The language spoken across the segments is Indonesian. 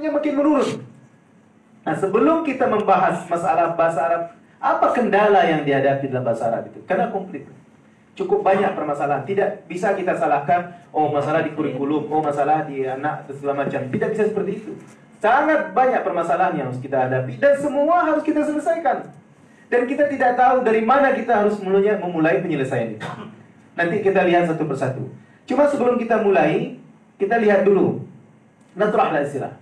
masuknya makin menurun. Nah, sebelum kita membahas masalah bahasa Arab, apa kendala yang dihadapi dalam bahasa Arab itu? Karena komplit. Cukup banyak permasalahan. Tidak bisa kita salahkan, oh masalah di kurikulum, oh masalah di anak, dan segala macam. Tidak bisa seperti itu. Sangat banyak permasalahan yang harus kita hadapi, dan semua harus kita selesaikan. Dan kita tidak tahu dari mana kita harus memulai penyelesaian itu. Nanti kita lihat satu persatu. Cuma sebelum kita mulai, kita lihat dulu. Natrahlah istilah.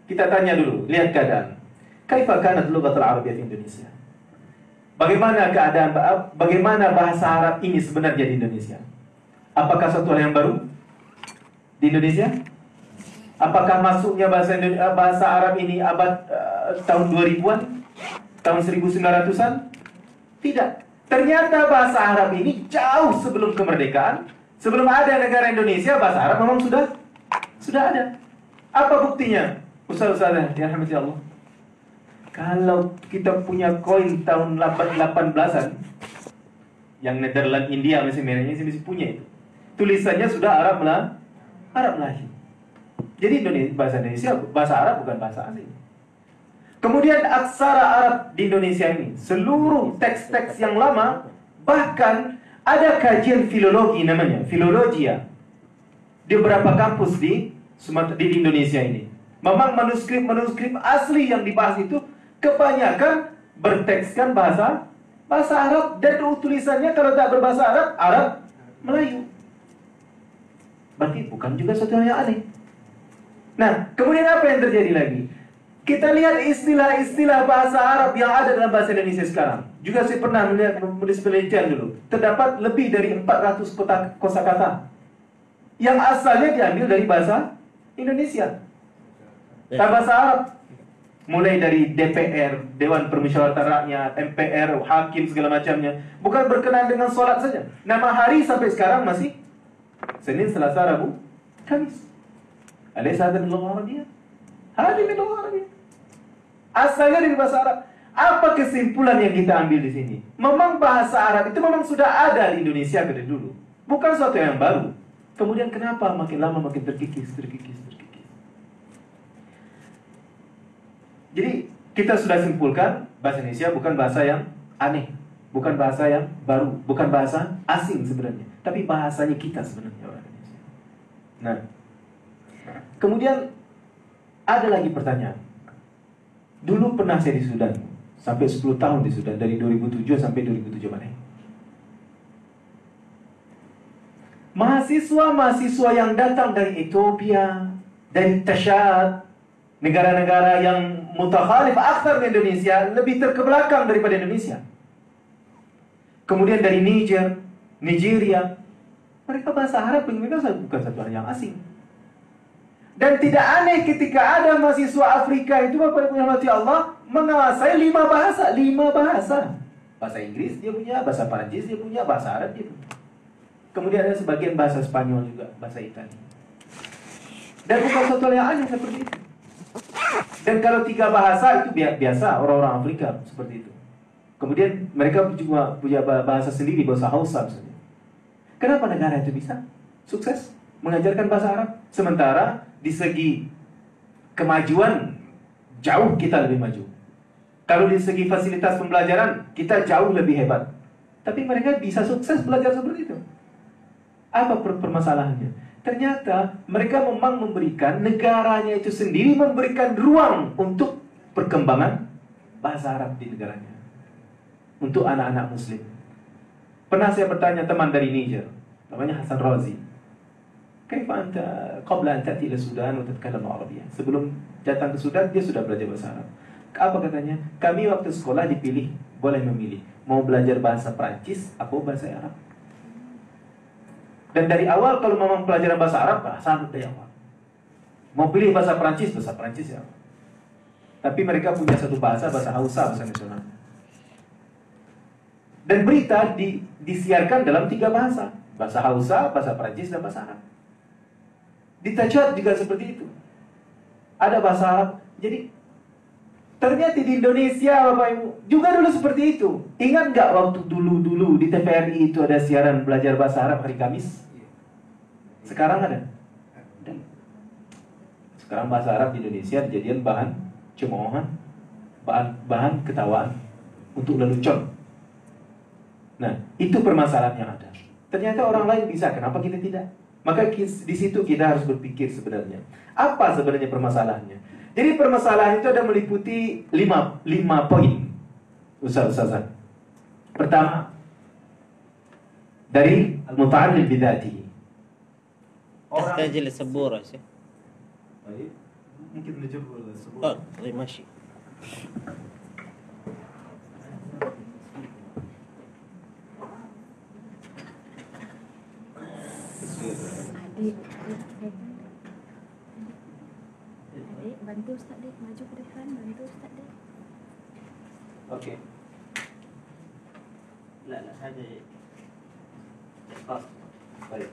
Kita tanya dulu, lihat keadaan. Kaifa kanat lughatul Arabiyyah di Indonesia? Bagaimana bahasa Arab ini sebenarnya di Indonesia? Apakah suatu hal yang baru di Indonesia? Apakah masuknya bahasa Arab ini abad tahun 2000-an? Tahun 1900-an? Tidak. Ternyata bahasa Arab ini jauh sebelum kemerdekaan, sebelum ada negara Indonesia, bahasa Arab memang sudah ada. Apa buktinya? Ustaz-ustazah, ya Allah. Kalau kita punya koin tahun 18-an, yang Netherlands, India masih punya itu. Tulisannya sudah Arab lagi. Jadi bahasa Indonesia, bahasa Arab bukan bahasa asing. Kemudian aksara Arab di Indonesia ini, seluruh teks-teks yang lama, bahkan ada kajian filologi namanya, filologia, di beberapa kampus di Indonesia ini. Memang manuskrip asli yang dibahas itu kebanyakan bertekskan bahasa Arab, dan tulisannya kalau tak berbahasa Arab Melayu. Berarti bukan juga suatu hal yang aneh. Nah, kemudian apa yang terjadi lagi? Kita lihat istilah-istilah bahasa Arab yang ada dalam bahasa Indonesia sekarang. Juga saya pernah menulis penelitian dulu. Terdapat lebih dari 400 kosakata yang asalnya diambil dari bahasa Indonesia. Bahasa Arab. Mulai dari DPR, Dewan Permusyawaratan Rakyat, MPR, Hakim, segala macamnya. Bukan berkenaan dengan sholat saja. Nama hari sampai sekarang masih Senin, Selasa, Rabu, Kamis. Alaysa hadha min lughah Arabiyyah? Hadha min lughah Arabiyyah. Asalnya dari bahasa Arab. Apa kesimpulan yang kita ambil di sini? Memang bahasa Arab itu memang sudah ada di Indonesia dari dulu. Bukan suatu yang baru. Kemudian kenapa makin lama makin terkikis. Jadi kita sudah simpulkan bahasa Indonesia bukan bahasa yang aneh, bukan bahasa yang baru, bukan bahasa asing sebenarnya, tapi bahasanya kita sebenarnya orang Indonesia. Nah, kemudian ada lagi pertanyaan. Dulu pernah saya di Sudan, sampai 10 tahun di Sudan, dari 2007 sampai 2007 mana? Mahasiswa yang datang dari Ethiopia, dari Tashad, negara-negara yang mutakhalif aksar di Indonesia, lebih terkebelakang daripada Indonesia. Kemudian dari Nigeria, mereka bahasa Arab mereka bukan satu hal yang asing. Dan tidak aneh ketika ada mahasiswa Afrika itu, Bapak Ibu rahmati Allah, menguasai 5 bahasa. Bahasa Inggris dia punya, bahasa Prancis dia punya, bahasa Arab dia punya. Kemudian ada sebagian bahasa Spanyol juga, bahasa Italia. Dan bukan satu hal yang aneh seperti itu. Dan kalau 3 bahasa itu biasa orang-orang Afrika seperti itu. Kemudian mereka juga punya bahasa sendiri, bahasa Hausa misalnya. Kenapa negara itu bisa sukses mengajarkan bahasa Arab? Sementara di segi kemajuan jauh kita lebih maju. Kalau di segi fasilitas pembelajaran kita jauh lebih hebat. Tapi mereka bisa sukses belajar seperti itu. Apa permasalahannya? Ternyata mereka memang memberikan, negaranya itu sendiri memberikan ruang untuk perkembangan bahasa Arab di negaranya. Untuk anak-anak muslim. Pernah saya bertanya teman dari Niger, namanya Hasan Razi. Kaifa anta qabla an ta'ti ila Sudan wa tatakallamu Arabiyyah? Sebelum datang ke Sudan dia sudah belajar bahasa Arab. Apa katanya? Kami waktu sekolah dipilih, boleh memilih mau belajar bahasa Prancis atau bahasa Arab. Dan dari awal kalau memang pelajaran bahasa Arab, bahasa Arab dari awal. Mau pilih bahasa Prancis ya. Tapi mereka punya satu bahasa Hausa, bahasa nasional. Dan berita disiarkan dalam 3 bahasa. Bahasa Hausa, bahasa Prancis, dan bahasa Arab. Di Tajad juga seperti itu. Ada bahasa Arab. Jadi, ternyata di Indonesia, Bapak Ibu, juga dulu seperti itu. Ingat nggak waktu dulu di TVRI itu ada siaran belajar bahasa Arab hari Kamis? Sekarang ada? Sekarang bahasa Arab di Indonesia dijadikan bahan cemoohan, bahan ketawaan untuk lelucon. Nah, itu permasalahan yang ada. Ternyata orang lain bisa, kenapa kita tidak? Maka di situ kita harus berpikir sebenarnya. Apa sebenarnya permasalahannya? Jadi permasalahan itu ada meliputi 5 poin. Ustaz. Pertama, dari al-muta'allil bidatihi. تحتاج إلى سبورة شيء. طيب ممكن نجيب طيب ماشي. Adik, bantu Ustaz Dik, maju ke depan, bantu Ustaz Dik. Oke. لا هذا Baik.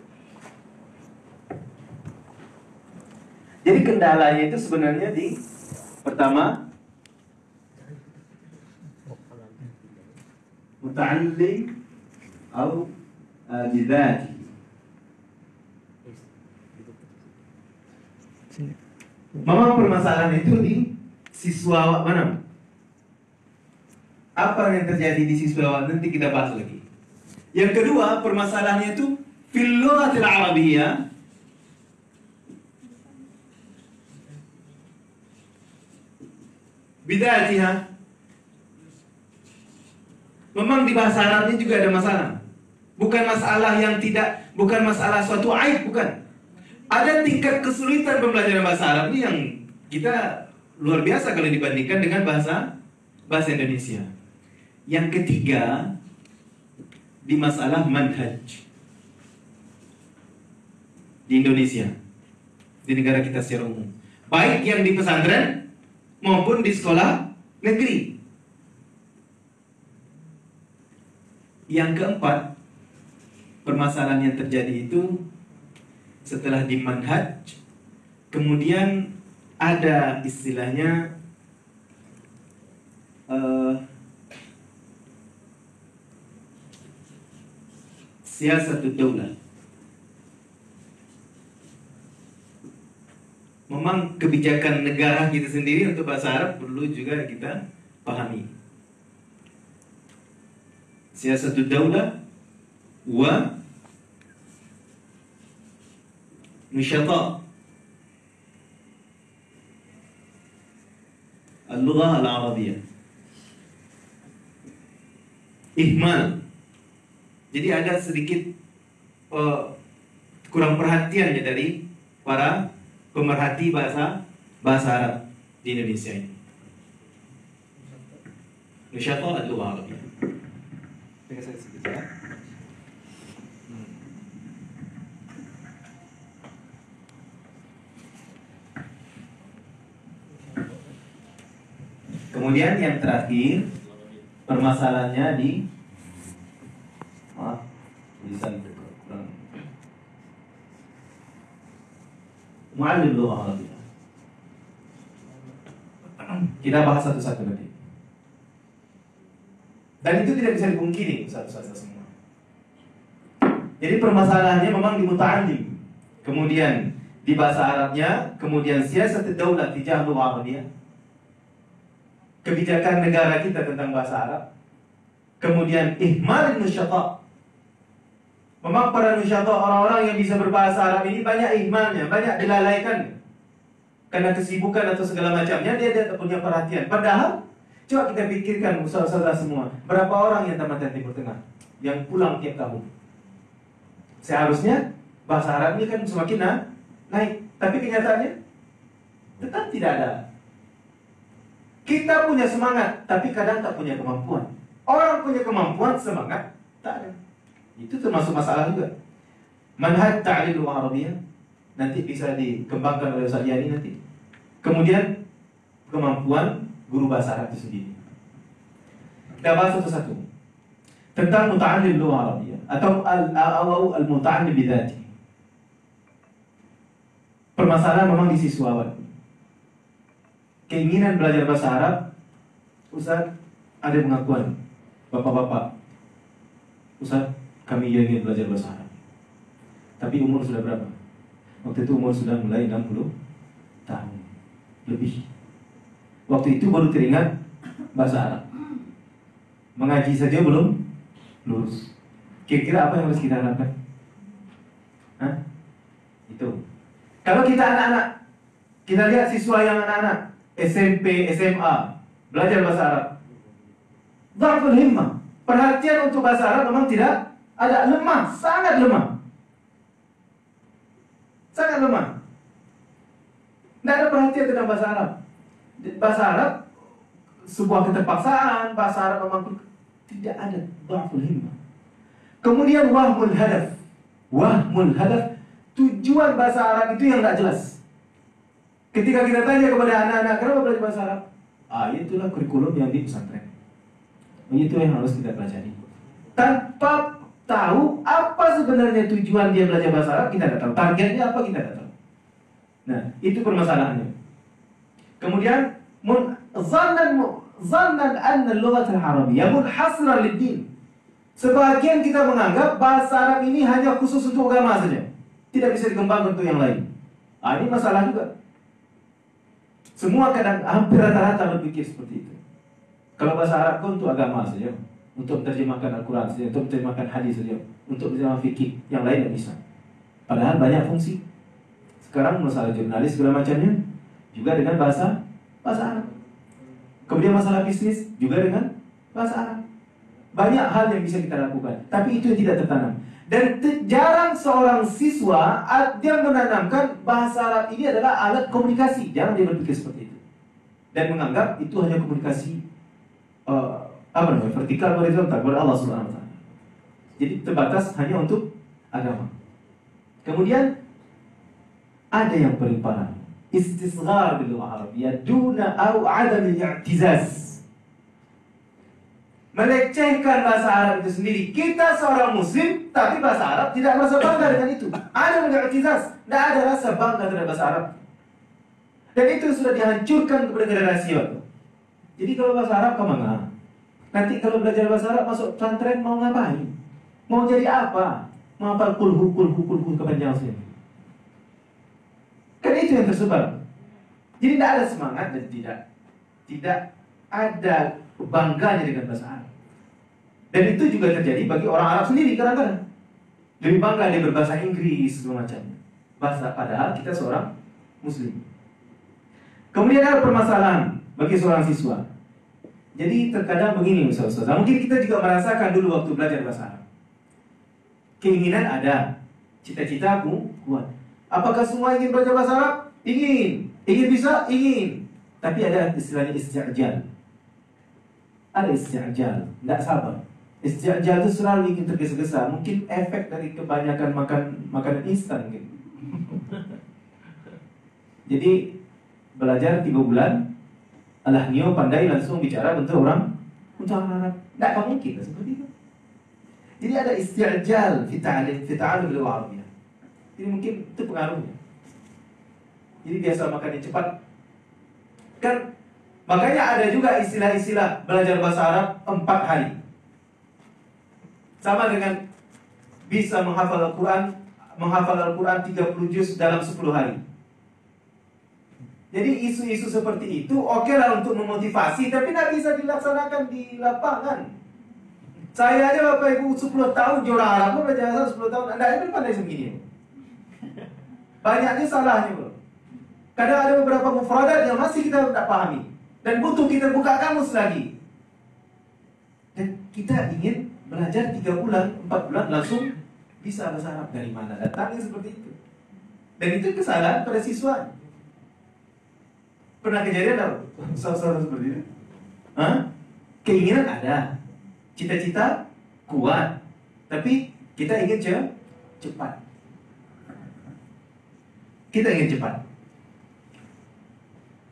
Jadi kendalanya itu sebenarnya di pertama muta'allim atau bidati. Memang permasalahan itu di siswa mana? Apa yang terjadi di siswa nanti kita bahas lagi. Yang kedua, permasalahannya itu fil lughatil arabiyyah bidatiha. Memang di bahasa Arabnya juga ada masalah. Bukan masalah yang tidak, bukan masalah suatu aib, bukan. Ada tingkat kesulitan pembelajaran bahasa Arab ini yang kita luar biasa kalau dibandingkan dengan bahasa Indonesia. Yang ketiga, di masalah manhaj di Indonesia, di negara kita secara umum, baik yang di pesantren maupun di sekolah negeri. Yang keempat, permasalahan yang terjadi itu setelah di manhaj, kemudian ada istilahnya siasatul daulah. Memang kebijakan negara kita sendiri untuk bahasa Arab perlu juga kita pahami. Siasatul daulah wa nusyata al-lughah al-arabiyyah. Ihmal. Jadi ada sedikit kurang perhatiannya dari para pemerhati bahasa Arab di Indonesia ini. Nusyata al-lughah al-arabiyyah. Kemudian yang terakhir, permasalahannya di tulisan kurang. Mu'allim lughah arabiyyah. Kita bahas satu-satu nanti. Dan itu tidak bisa dipungkiri satu-satu semua. Jadi permasalahannya memang di muta'allim. Kemudian di bahasa Arabnya, kemudian siasat daulah tijah lughah arabiyyah. Kebijakan negara kita tentang bahasa Arab. Kemudian ihmal nusyata. Memang para nusyata, orang-orang yang bisa berbahasa Arab ini banyak ihmalnya, banyak dilalaikan. Karena kesibukan atau segala macamnya, dia tidak punya perhatian. Padahal, coba kita pikirkan saudara-saudara semua, berapa orang yang tamat Timur Tengah yang pulang tiap tahun? Seharusnya bahasa Arab ini kan semakin naik, tapi kenyataannya tetap tidak ada. Kita punya semangat, tapi kadang tak punya kemampuan. Orang punya kemampuan, semangat tak ada. Itu termasuk masalah juga. Manhaj ta'lil lughah arabiyyah nanti bisa dikembangkan oleh Ustaz Yani nanti. Kemudian kemampuan guru bahasa Arab itu sendiri. Kita bahas satu-satu tentang muta'allim lughah arabiyyah atau al-muta'allim bidzati. Permasalahan memang di siswawan. Keinginan belajar bahasa Arab, Ustaz, ada pengakuan bapak-bapak, Ustaz, kami ingin belajar bahasa Arab. Tapi umur sudah berapa? Waktu itu umur sudah mulai 60 tahun lebih. Waktu itu baru teringat bahasa Arab. Mengaji saja belum lulus. Kira-kira apa yang harus kita harapkan? Hah? Itu. Kalau kita anak-anak, kita lihat siswa yang anak-anak SMP, SMA belajar bahasa Arab. Dhaful himmah. Perhatian untuk bahasa Arab memang tidak ada, lemah, sangat lemah. Sangat lemah. Tidak ada perhatian tentang bahasa Arab. Bahasa Arab sebuah keterpaksaan, bahasa Arab memang tidak ada dhaful himmah. Kemudian wahmul hadaf. Wahmul hadaf, tujuan bahasa Arab itu yang tidak jelas. Ketika kita tanya kepada anak-anak, kenapa belajar bahasa Arab? Itulah kurikulum yang di pesantren. Itu yang harus kita pelajari. Tanpa tahu apa sebenarnya tujuan dia belajar bahasa Arab, kita tidak tahu. Targetnya apa, kita tidak tahu. Nah, itu permasalahannya. Kemudian, zannan anna al-lughat al-arabiyyah munhasran lid-din. Sebagian kita menganggap bahasa Arab ini hanya khusus untuk agama saja. Tidak bisa dikembangkan untuk yang lain. Ini masalah juga. Semua hampir rata-rata berpikir seperti itu. Kalau bahasa Arab itu untuk agama saja, untuk menerjemahkan Al-Quran saja, untuk menerjemahkan hadis saja, untuk menerjemahkan fikih, yang lain tidak bisa. Padahal banyak fungsi. Sekarang masalah jurnalis segala macamnya juga dengan bahasa Arab. Kemudian masalah bisnis juga dengan bahasa Arab. Banyak hal yang bisa kita lakukan, tapi itu yang tidak tertanam. Dan jarang seorang siswa dia menanamkan bahasa Arab ini adalah alat komunikasi. Jangan dia berpikir seperti itu. Dan menganggap itu hanya komunikasi vertikal horizontal kepada Allah Subhanahu wa taala. Jadi terbatas hanya untuk agama. Kemudian ada yang paling parah, istisghar bil lugha arabiyyah duna au adam al-i'tizaz. Melecehkan bahasa Arab itu sendiri. Kita seorang muslim, tapi bahasa Arab tidak merasa bangga dengan itu. Ada al-i'tizaz, tidak ada rasa bangga terhadap bahasa Arab. Dan itu sudah dihancurkan kepada generasi waktu. Jadi kalau bahasa Arab kemana? Nanti kalau belajar bahasa Arab masuk pesantren mau ngapain? Mau jadi apa? Mau hafal kulhu kepanjangan saja. Kan itu yang tersebar. Jadi tidak ada semangat dan tidak ada bangganya dengan bahasa Arab. Dan itu juga terjadi bagi orang Arab sendiri kadang-kadang. Lebih bangga dia berbahasa Inggris segala macamnya. Padahal kita seorang muslim. Kemudian ada permasalahan bagi seorang siswa. Jadi terkadang begini Ustaz, mungkin kita juga merasakan dulu waktu belajar bahasa Arab. Keinginan ada, cita-cita kuat. Apakah semua ingin belajar bahasa Arab? Ingin. Ingin bisa? Ingin. Tapi ada istilahnya isti'jal. Ada isti'jal, tidak sabar. Isti'jal itu selalu ingin tergesa-gesa. Mungkin efek dari kebanyakan makanan instan gitu. Jadi belajar 3 bulan, Nio pandai langsung bicara bentuk orang Arab. Tidak mungkin seperti itu. Jadi ada isti'jal fi ta'allum bil Arabiyyah. Jadi mungkin itu pengaruhnya. Jadi biasa makannya cepat. Kan makanya ada juga istilah-istilah belajar bahasa Arab 4 hari. Sama dengan bisa menghafal Al-Quran 30 juz dalam 10 hari. Jadi isu-isu seperti itu oke lah untuk memotivasi, tapi tidak bisa dilaksanakan di lapangan. Saya aja Bapak Ibu 10 tahun juara Arab, belajar Arab 10 tahun, Anda ini pandai segini. Banyaknya salahnya bro. Kadang ada beberapa mufradat yang masih kita tidak pahami dan butuh kita buka kamus lagi. Dan kita ingin belajar 3 bulan, 4 bulan langsung bisa bahasa Arab. Dari mana datangnya seperti itu? Dan itu kesalahan pada siswa. Pernah kejadian tak? Soal-soal seperti itu? Keinginan ada, cita-cita kuat, tapi kita ingin cepat. Kita ingin cepat.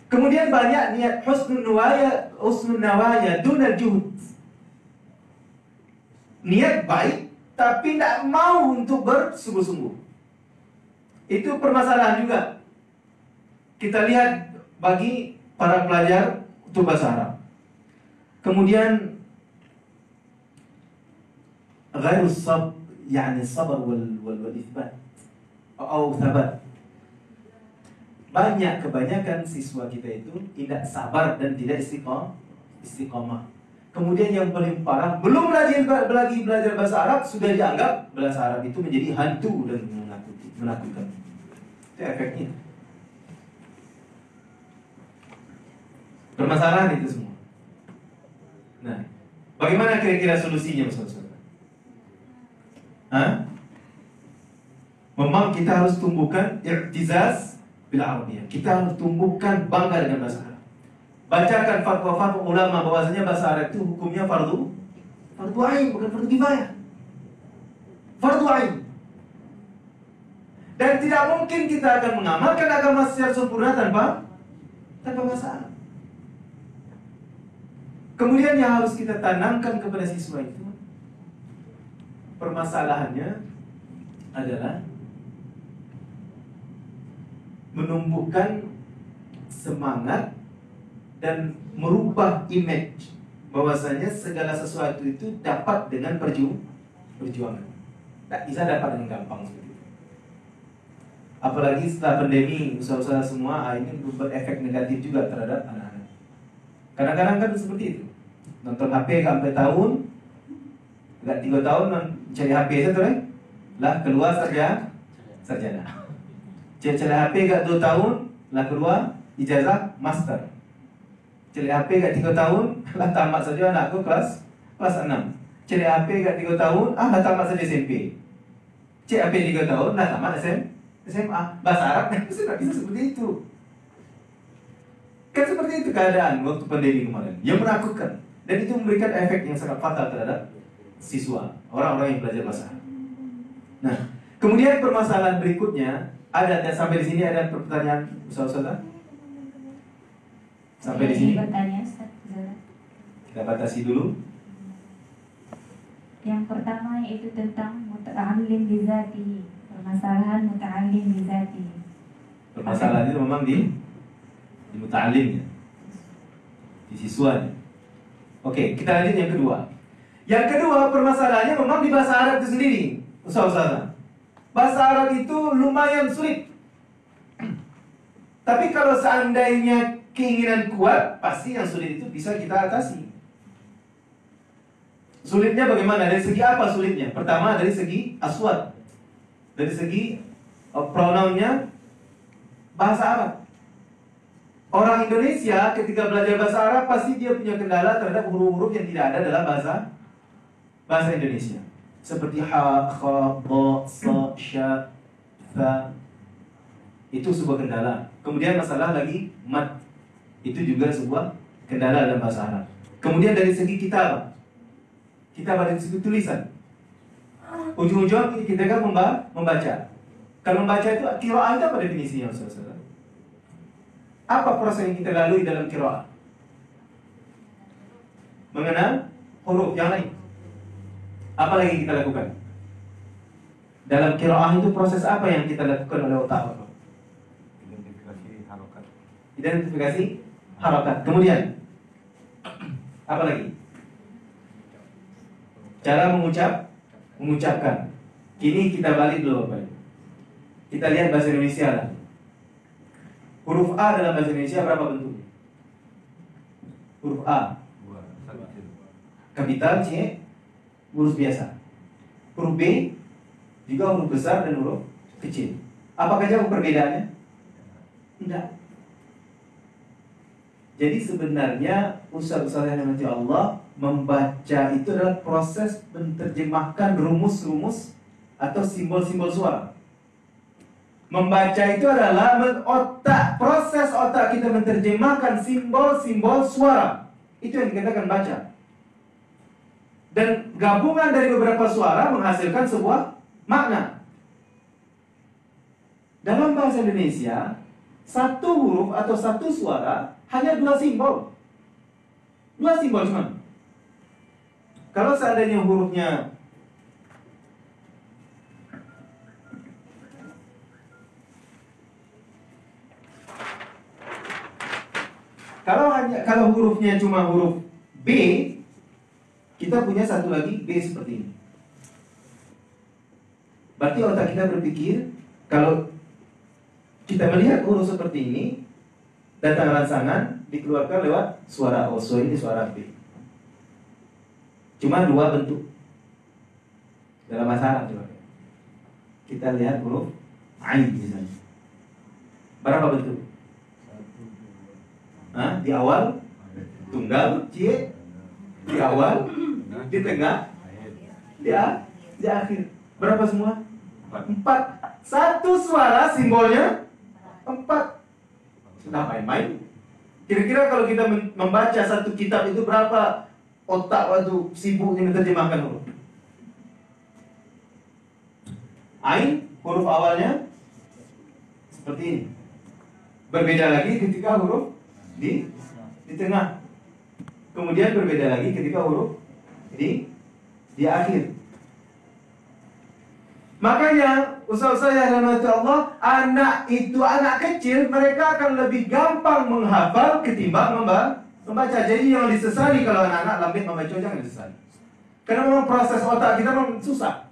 Kemudian banyak niat husnul nawaya dunal juhud. Niat baik, tapi tidak mau untuk bersungguh-sungguh. Itu permasalahan juga. Kita lihat bagi para pelajar untuk bahasa Arab. Kemudian ghairus sabar wal ithbat atau thabat. kebanyakan siswa kita itu tidak sabar dan tidak istiqomah. Kemudian yang paling parah, belum lagi belajar bahasa Arab, sudah dianggap bahasa Arab itu menjadi hantu dan menakutkan. Itu efeknya. Permasalahan itu semua. Nah, bagaimana kira-kira solusinya, saudara? Memang kita harus tumbuhkan i'tizaz bil Arabiyah. Kita harus tumbuhkan bangga dengan bahasa Arab. Bacakan fatwa-fatwa ulama bahwasanya bahasa Arab itu hukumnya fardu ain, bukan fardu kifayah. Fardu ain. Dan tidak mungkin kita akan mengamalkan agama secara sempurna tanpa bahasa Arab. Kemudian yang harus kita tanamkan kepada siswa itu, permasalahannya adalah menumbuhkan semangat dan merubah image bahwasanya segala sesuatu itu dapat dengan perjuangan. Tak bisa dapat dengan gampang seperti itu. Apalagi setelah pandemi, usaha-usaha semua ini berefek negatif juga terhadap anak-anak. Kadang-kadang kan seperti itu. Nonton HP sampai tahun, enggak 3 tahun mencari HP itu lah keluar sarjana. Cari HP enggak 2 tahun, lah keluar ijazah master. Cari HP enggak 3 tahun, lah tamat saja anakku kelas 6. Cari HP enggak 3 tahun, lah tamat saja SMP. Cari HP 3 tahun, lah tamat SMA. Bahasa Arab kan bisa seperti itu. Kan seperti itu keadaan waktu pandemi kemarin. Yang menakutkan. Dan itu memberikan efek yang sangat fatal terhadap siswa, orang-orang yang belajar bahasa Arab. Nah, kemudian permasalahan berikutnya ada sampai di sini ada pertanyaan Ustaz. Sampai di sini. Bertanya, Ustaz. Kita batasi dulu. Yang pertama yaitu tentang muta'allim bizatihi. Permasalahan muta'allim bizatihi. Permasalahan itu memang di muta'allimnya, di siswanya. Oke, kita lanjut yang kedua. Yang kedua permasalahannya memang di bahasa Arab itu sendiri, Ustaz. Bahasa Arab itu lumayan sulit. Tapi kalau seandainya keinginan kuat, pasti yang sulit itu bisa kita atasi. Sulitnya bagaimana? Dari segi apa sulitnya? Pertama dari segi aswad. Dari segi pronounnya bahasa Arab. Orang Indonesia ketika belajar bahasa Arab pasti dia punya kendala terhadap huruf-huruf yang tidak ada dalam bahasa Indonesia. Seperti ha, kha, dha, sa, sya, tha. Itu sebuah kendala. Kemudian masalah lagi mat. Itu juga sebuah kendala dalam bahasa Arab. Kemudian dari segi kitab dari segi tulisan. Ujung-ujung kita kan membaca. Kalau membaca itu qiraah itu apa definisinya, Ustaz? Apa proses yang kita lalui dalam qiraah? Mengenal huruf yang lain. Apa lagi kita lakukan? Dalam qiraah itu proses apa yang kita lakukan oleh otak? Identifikasi harokat. Kemudian apa lagi? Cara mengucapkan. Kini kita balik dulu, Bapak. Kita lihat bahasa Indonesia lah. Huruf A dalam bahasa Indonesia berapa bentuknya? Huruf A kapital, C huruf biasa. Huruf B juga huruf besar dan huruf kecil. Apakah jauh perbedaannya? Tidak. Jadi sebenarnya Ustaz-Ustaz yang dirahmati Allah, membaca itu adalah proses menerjemahkan rumus-rumus atau simbol-simbol suara. Membaca itu adalah proses otak kita menerjemahkan simbol-simbol suara. Itu yang dikatakan baca. Dan gabungan dari beberapa suara menghasilkan sebuah makna. Dalam bahasa Indonesia, satu huruf atau satu suara hanya 2 simbol. 2 simbol cuma. Kalau seandainya hurufnya kalau hurufnya cuma huruf B, kita punya satu lagi B seperti ini. Berarti otak kita berpikir kalau kita melihat huruf seperti ini, datang rangsangan dikeluarkan lewat suara O. So ini suara B. Cuma dua bentuk dalam bahasa Arab. Coba kita lihat huruf Ain misalnya. Berapa bentuk? Di awal tunggal, cie, di awal, di tengah, di akhir. Berapa semua? 4. Satu suara simbolnya 4. Sudah main-main. Kira-kira kalau kita membaca satu kitab itu berapa otak waktu sibuknya menerjemahkan huruf? Ain, huruf awalnya seperti ini. Berbeda lagi ketika huruf di tengah. Kemudian berbeda lagi ketika huruf di akhir. Makanya usaha-usaha yang dirahmati Allah, anak kecil mereka akan lebih gampang menghafal ketimbang membaca. Jadi yang disesali kalau anak-anak lambat membaca jangan disesali. Karena memang proses otak kita memang susah.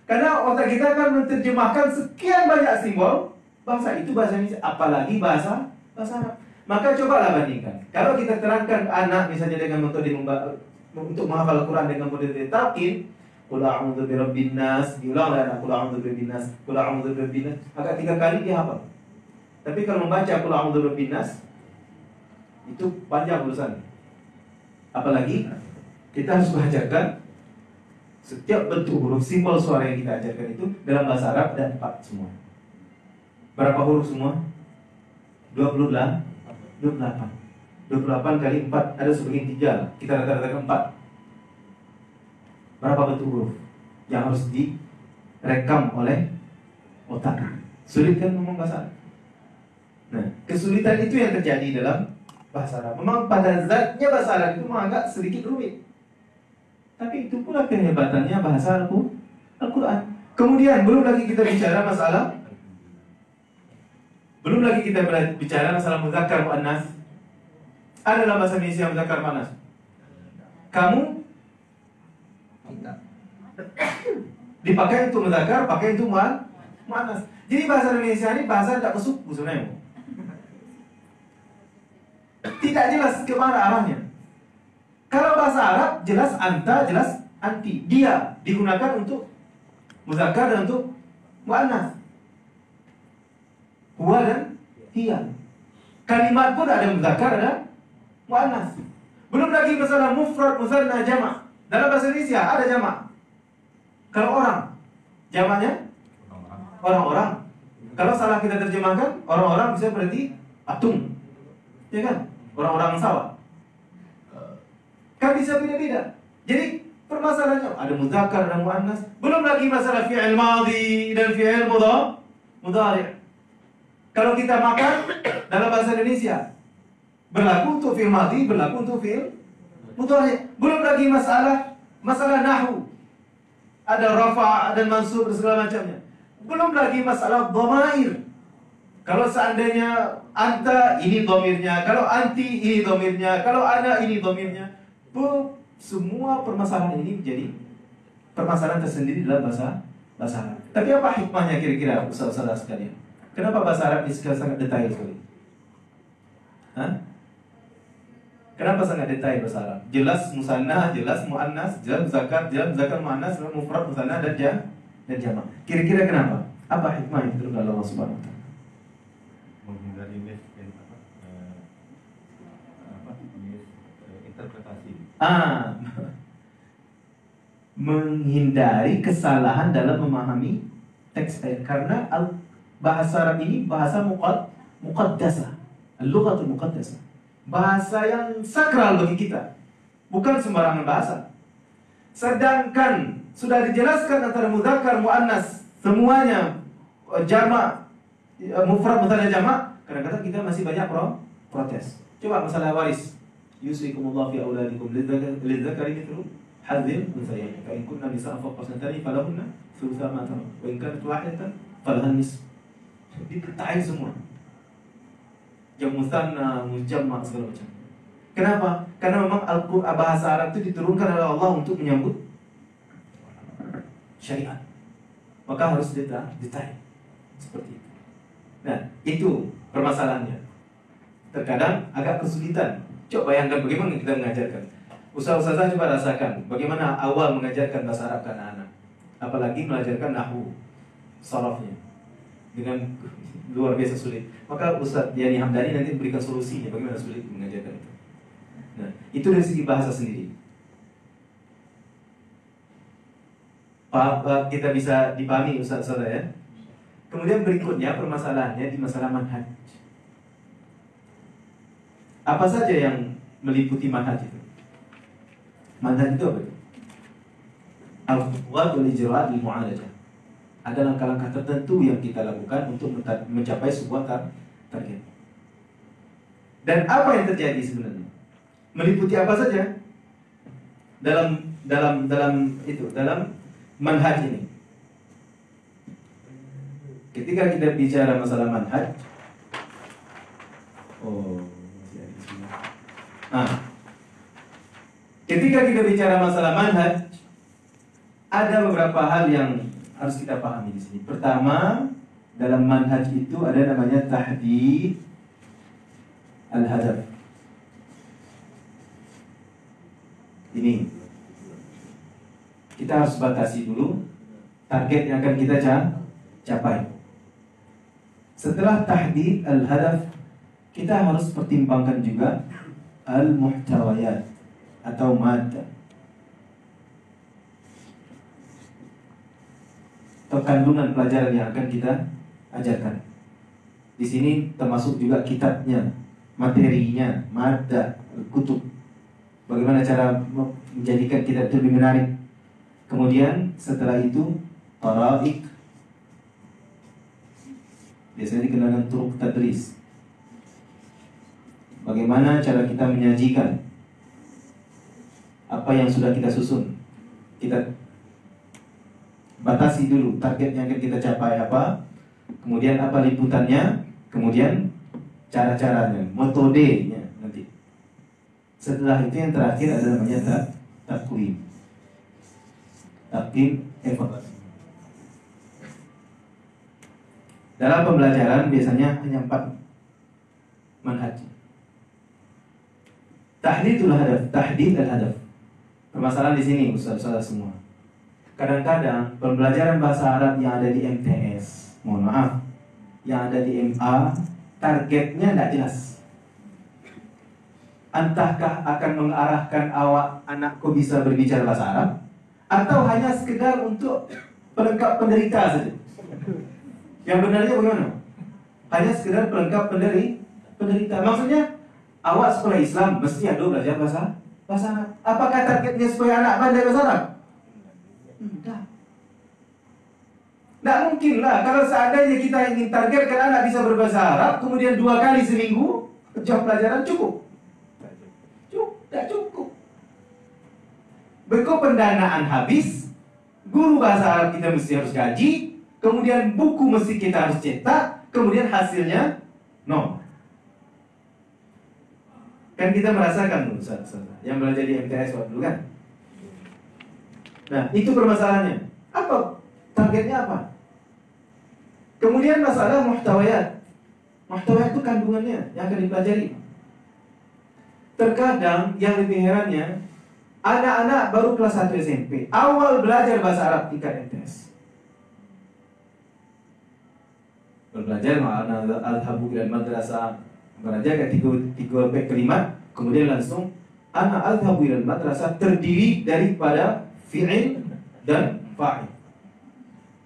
Karena otak kita akan menerjemahkan sekian banyak simbol bahasa itu bahasa Indonesia, apalagi bahasa Arab. Maka cobalah bandingkan. Kalau kita terangkan anak misalnya dengan metode untuk menghafal Al-Quran dengan metode talqin, qul a'udzu birabbin nas, diulang anak qul a'udzu birabbin nas, qul a'udzu birabbin nas, agak 3 kali dia hafal. Tapi kalau membaca qul a'udzu birabbin nas itu panjang urusan. Apalagi kita harus belajarkan setiap bentuk huruf simbol suara yang kita ajarkan itu dalam bahasa Arab dan 4 semua. Berapa huruf semua? 28 kali 4 ada sebagian 3. Kita rata-ratakan 4. Berapa bentuk huruf yang harus direkam oleh otak? Sulit kan ngomong bahasa Arab? Nah, kesulitan itu yang terjadi dalam bahasa Arab. Memang pada zatnya bahasa Arab itu agak sedikit rumit. Tapi itu pula kehebatannya bahasa Al-Quran. Kemudian belum lagi kita bicara masalah muzakkar muannas. Ada dalam bahasa Indonesia muzakkar muannas. Kamu dipakai untuk muzakkar, pakai untuk muannas. Jadi bahasa Indonesia ini bahasa tidak bersuku sebenarnya. Tidak jelas kemana arahnya. Kalau bahasa Arab jelas anta, jelas anti. Dia digunakan untuk muzakkar dan untuk muannas. Huwa dan hiya. Kalimat pun ada muzakkar ada muannas. Belum lagi masalah mufrad, mutsanna, jamak. Dalam bahasa Indonesia ada jamak. Kalau orang, jamaknya orang-orang. Kalau salah kita terjemahkan, orang-orang bisa berarti atum. Ya kan? Orang-orang sawah. Kan bisa beda-beda. Jadi permasalahannya ada muzakkar dan muannas. Belum lagi masalah fi'il madhi dan fi'il mudhari'. Kalau kita makan dalam bahasa Indonesia berlaku untuk fi'il madhi, berlaku untuk fi'il mudhari'. Belum lagi masalah nahwu. Ada rafa' dan mansub dan segala macamnya. Belum lagi masalah dhamair. Kalau seandainya anta ini dhamirnya, kalau anti ini dhamirnya, kalau ana ini dhamirnya. Semua permasalahan ini menjadi permasalahan tersendiri dalam bahasa Arab. Tapi apa hikmahnya kira-kira saudara sekalian? Kenapa bahasa Arab ini sangat detail sekali? Kenapa sangat detail bahasa Arab? Jelas musanna, jelas muannas, jelas muzakkar, muannas, mufrad, musanna dan jamak. Kira-kira kenapa? Apa hikmah yang diterima Allah Subhanahu wa taala? Menghindari interpretasi. Menghindari kesalahan dalam memahami teks ayat. Karena bahasa Arab ini bahasa muqaddasah, al-lughatul muqaddasah, bahasa yang sakral bagi kita, bukan sembarangan bahasa. Sedangkan sudah dijelaskan antara mudzakkar muannas semuanya jamak, mufrad, mutsanna, jamak. Kadang-kadang kita masih banyak protes. Coba masalah waris. Yusikumullah fi auladikum lidzakari mithlu hadzil unsayyin. Fa in kunna nisa'an fawqa sanatayni falahunna thulutha ma tarak. Wa in kanat wahidatan falahan nisf. Dipetahin semua. Jam musanna, mujamma segala macam. Kenapa? Karena memang Al-Qur'an bahasa Arab itu diturunkan oleh Allah untuk menyambut syariat. Maka harus detail seperti itu. Nah, itu permasalahannya. Terkadang agak kesulitan. Coba bayangkan bagaimana kita mengajarkan. Ustaz-ustazah coba rasakan bagaimana awal mengajarkan bahasa Arab ke anak-anak. Apalagi mengajarkan nahwu, sarafnya dengan luar biasa sulit. Maka Ustaz Yani Hamdani nanti memberikan solusinya bagaimana sulit mengajarkan itu. Nah, itu dari segi bahasa sendiri. Kita bisa dipahami Ustaz-ustazah ya. Kemudian berikutnya permasalahannya di masalah manhaj. Apa saja yang meliputi manhaj itu? Manhaj itu apa? Al-khutuwat wal ijra'at lil mu'alajah. Ada langkah-langkah tertentu yang kita lakukan untuk mencapai sebuah target. Dan apa yang terjadi sebenarnya? Meliputi apa saja dalam manhaj ini? Ketika kita bicara masalah manhaj, ketika kita bicara masalah manhaj, ada beberapa hal yang harus kita pahami di sini. Pertama, dalam manhaj itu ada namanya tahdid al-hadaf. Ini kita harus batasi dulu target yang akan kita capai. Setelah tahdid al-hadaf, kita harus pertimbangkan juga al-muhtawayat atau madda atau kandungan pelajaran yang akan kita ajarkan. Di sini termasuk juga kitabnya, materinya, madda, kutub. Bagaimana cara menjadikan kitab itu lebih menarik. Kemudian setelah itu taraik, biasanya dikenal dengan turuk tadris. Bagaimana cara kita menyajikan apa yang sudah kita susun. Kita batasi dulu target yang akan kita capai apa, kemudian apa liputannya, kemudian cara-caranya, metodenya nanti. Setelah itu yang terakhir adalah namanya takwim. Takwim evaluasi. Dalam pembelajaran biasanya hanya 4 manhaj. Tahdidul hadaf, tahdid al-hadaf. Permasalahan di sini Ustaz-ustaz semua. Kadang-kadang pembelajaran bahasa Arab yang ada di MTS, mohon maaf, yang ada di MA, targetnya tidak jelas. Entahkah akan mengarahkan anakku bisa berbicara bahasa Arab, atau hanya sekedar untuk pelengkap penderita saja. Yang benarnya bagaimana? Hanya sekedar pelengkap penderita. Maksudnya, awak sekolah Islam mesti ada belajar bahasa Arab. Apakah targetnya supaya anak pandai bahasa Arab? Tidak. Tidak mungkin lah. Kalau seandainya kita ingin targetkan anak bisa berbahasa Arab, kemudian 2 kali seminggu jam pelajaran cukup? Tidak cukup. Berikut pendanaan habis, guru bahasa Arab kita mesti harus gaji, kemudian buku mesti kita harus cetak, kemudian hasilnya no. Kan kita merasakan Ustaz, yang belajar di MTS waktu dulu kan. Nah, itu permasalahannya. Apa? Targetnya apa? Kemudian masalah muhtawayat. Muhtawayat itu kandungannya yang akan dipelajari. Terkadang yang lebih herannya, anak-anak baru kelas 1 SMP, awal belajar bahasa Arab tingkat MTS. Belajar ma'ana al-habu dan madrasah. Belajar tiga kalimat, kemudian langsung ana al-habu dan madrasah terdiri daripada fi'il dan fa'il.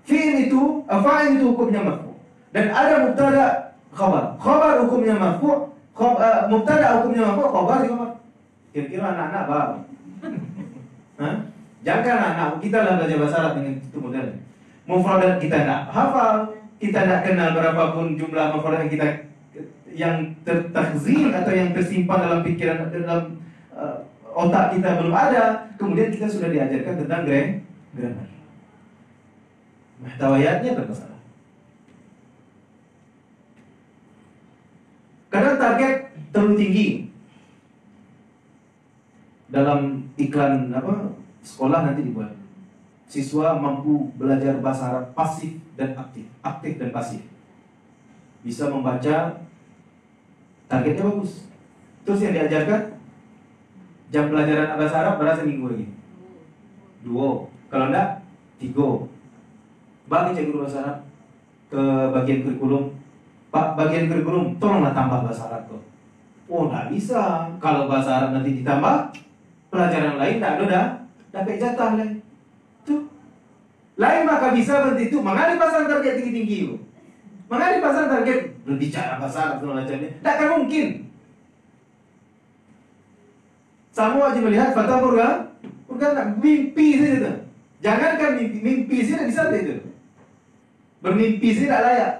Fi'il itu, fa'il itu hukumnya marfu. Dan ada mubtada khabar. Khabar hukumnya marfu, mubtada hukumnya marfu, khabar juga marfu. Kira-kira anak-anak paham? Jangan anak kita lah belajar bahasa Arab dengan itu modalnya. Mufradat kita tidak hafal, kita tidak kenal berapapun jumlah mufradat yang tertakhzin atau yang tersimpan dalam pikiran, dalam otak kita belum ada. Kemudian kita sudah diajarkan tentang grammar. Muhtawayatnya bermasalah. Kadang target terlalu tinggi. Dalam iklan sekolah nanti dibuat, siswa mampu belajar bahasa Arab pasif dan aktif dan pasif. bisa membaca, targetnya bagus. Terus yang diajarkan jam pelajaran bahasa Arab berapa seminggu lagi? 2. Kalau enggak 3. Bagi cek guru bahasa Arab ke bagian kurikulum, Pak, bagian kurikulum tolonglah tambah bahasa Arab tuh. Oh, nggak bisa. Kalau bahasa Arab nanti ditambah, pelajaran lain nggak ada, dapat jatah lain. Tuh. Lain maka bisa seperti itu. Mengapa pasang target tinggi-tinggi itu? Mengapa pasang target berbicara bahasa Arab segala macamnya? Tidak akan mungkin. Sama aja melihat Fatah Morgan, mimpi saja tuh. Jangankan mimpi saja bisa itu. Bermimpi saja tidak layak.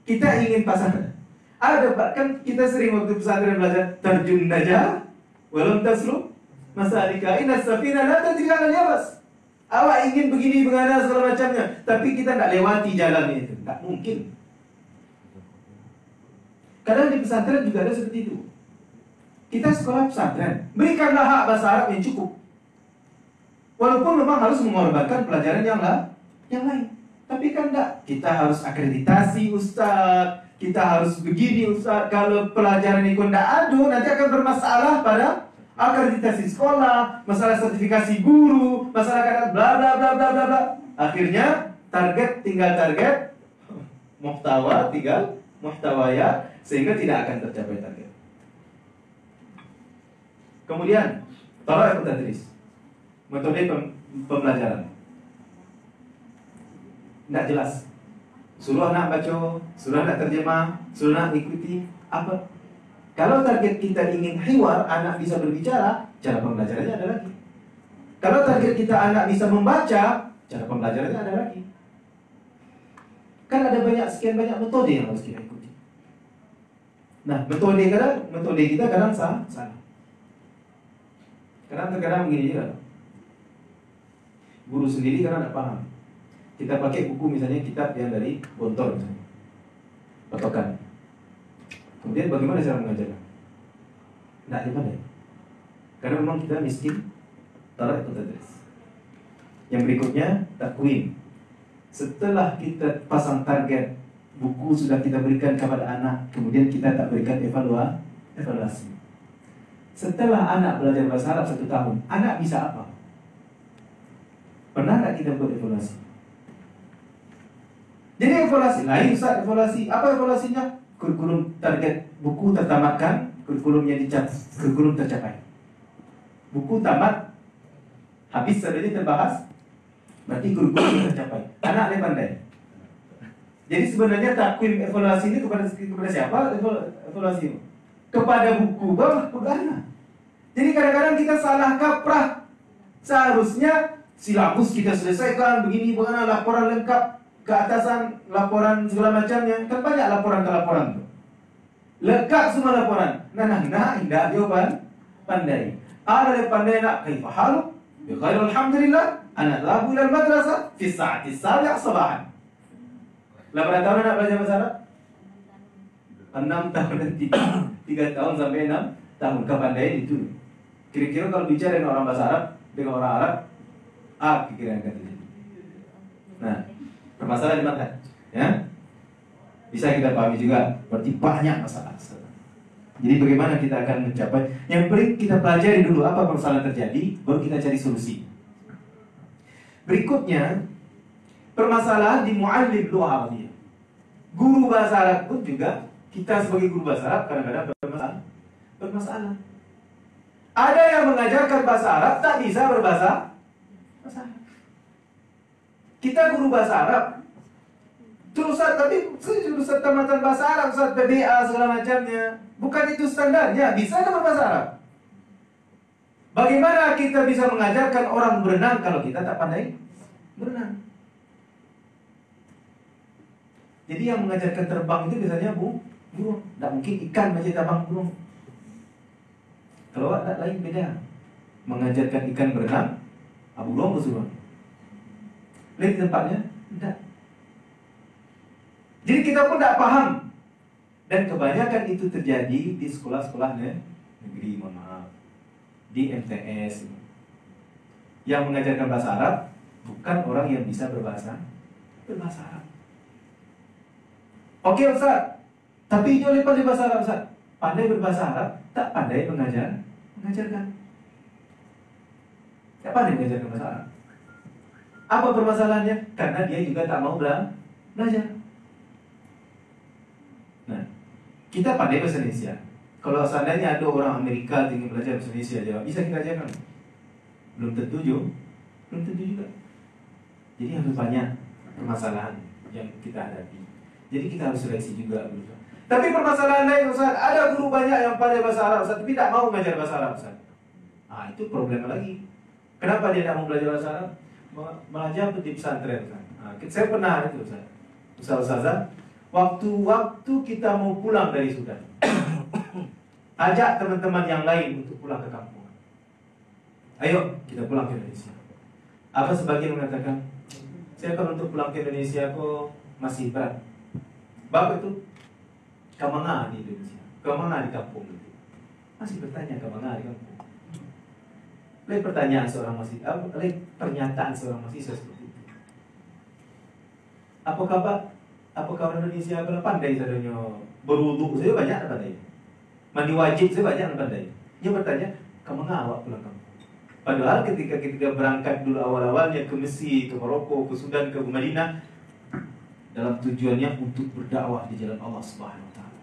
Kita ingin pasang. Ada bahkan kita sering waktu pesantren belajar terjun najah walau taslu masalika inna safina la tajri 'ala al-yabas. Awak ingin begini bagaimana segala macamnya, tapi kita tidak lewati jalannya itu. Tak mungkin. Kadang di pesantren juga ada seperti itu. Kita sekolah pesantren, berikanlah hak bahasa Arab yang cukup. Walaupun memang harus mengorbankan pelajaran yang lain. Tapi kan enggak, kita harus akreditasi Ustaz, kita harus begini Ustaz. Kalau pelajaran itu enggak ada, nanti akan bermasalah pada akreditasi sekolah, masalah sertifikasi guru, masalah kadang bla bla bla bla bla bla. Akhirnya tinggal target, muhtawa tinggal muhtawaya, sehingga tidak akan tercapai target. Kemudian, tolak tadris, metode pembelajaran. Tidak jelas. Suruh anak baca, suruh anak terjemah, suruh anak ikuti apa. Kalau target kita ingin hiwar, anak bisa berbicara, cara pembelajarannya ada lagi. Kalau target kita anak bisa membaca, cara pembelajarannya ada lagi. Kan ada sekian banyak metode yang harus kita ikuti. Nah, metode kita kadang salah. Kadang begini juga. Guru sendiri kadang tidak paham. Kita pakai buku misalnya kitab yang dari Gontor misalnya, patokan. Kemudian bagaimana cara mengajarkan? Tidak pandai. Karena memang kita miskin tarik tadris. Yang berikutnya takwim. Setelah kita pasang target, buku sudah kita berikan kepada anak, kemudian kita tak berikan evaluasi. Setelah anak belajar bahasa Arab 1 tahun, anak bisa apa? Pernah tak kita buat evaluasi? Jadi evaluasi lain Ustaz, evaluasi. Apa evaluasinya? Kurikulum target buku tertamatkan, kurikulumnya kurikulum tercapai. Buku tamat, habis saja terbahas, berarti kurikulum tercapai. Anak lebih pandai. Jadi sebenarnya takwim evaluasi ini kepada siapa? Evaluasi ini kepada buku bagaimana? Jadi kadang-kadang kita salah kaprah. Seharusnya silabus kita selesaikan begini, bagaimana laporan lengkap keatasan, laporan segala macamnya. Kan banyak laporan tuh. Lengkap semua laporan. Indah jawaban pandai. Ada yang pandai nak kaifa halu? Bi khair alhamdulillah. Anak labu ila madrasah fi sa'ati sabi'ah sabahan. Berapa tahun anak belajar bahasa Arab? 6 tahun dan 3 tahun sampai 6 tahun. Kepandaian itu. Kira-kira kalau bicara dengan orang bahasa Arab, dengan orang Arab, pikiran kata jadi. Nah, permasalahan di mana? Ya, bisa kita pahami juga. Berarti banyak masalah. Jadi bagaimana kita akan mencapai? Yang penting kita pelajari dulu apa permasalahan terjadi, baru kita cari solusi. Berikutnya, permasalahan di muallim lughah Arabiyah. Guru bahasa Arab pun juga, kita sebagai guru bahasa Arab kadang-kadang bermasalah. Ada yang mengajarkan bahasa Arab tak bisa berbahasa Arab. Kita guru bahasa Arab, terus tapi Ustaz tamatan bahasa Arab, Ustaz PBA segala macamnya. Bukan itu standarnya, bisa kan berbahasa Arab. Bagaimana kita bisa mengajarkan orang berenang kalau kita tak pandai berenang? Jadi yang mengajarkan terbang itu biasanya burung. Tak mungkin ikan macam terbang burung. Kalau ada lain beda. Mengajarkan ikan berenang, burung bersuara. Lain tempatnya? Tidak. Jadi kita pun tak paham. Dan kebanyakan itu terjadi di sekolah-sekolah negeri, mohon maaf, di MTS. Yang mengajarkan bahasa Arab bukan orang yang bisa berbahasa Arab. Oke Ustaz, Tapi ini pandai bahasa Arab, Ustaz. Pandai berbahasa Arab, tak pandai mengajarkan. Tak pandai mengajarkan bahasa Arab. Apa permasalahannya? Karena dia juga tak mau belajar. Nah, kita pandai bahasa Indonesia. Kalau seandainya ada orang Amerika ingin belajar bahasa Indonesia, jawab, bisa kita ajarkan? Belum tentu juga. Jadi harus banyak permasalahan yang kita hadapi. Jadi kita harus seleksi juga. Tapi permasalahan lain, Ustaz, ada guru banyak yang pandai bahasa Arab, Ustaz, tapi tak mau belajar bahasa Arab, Ustaz. Itu problem lagi. Kenapa dia tak mau belajar bahasa Arab? Belajar di pesantren, Ustaz. Saya pernah itu, Ustazah, waktu kita mau pulang dari Sudan, ajak teman-teman yang lain untuk pulang ke kampung. Ayo, kita pulang ke Indonesia. Apa sebagian mengatakan, saya kalau untuk pulang ke Indonesia kok masih berat. Bapak itu kemana di Indonesia? Kemana di kampung itu? Masih bertanya kemana di kampung. Lihat pernyataan seorang mahasiswa seperti itu. Apakah orang Indonesia pandai saudanya berwudu? Saya banyak pandai. Mandi wajib saya banyak pandai. Dia bertanya, kemana awak pulang kampung? Padahal ketika berangkat dulu awal-awalnya ke Mesir, ke Maroko, ke Sudan, ke Madinah, dalam tujuannya untuk berdakwah di jalan Allah Subhanahu wa taala.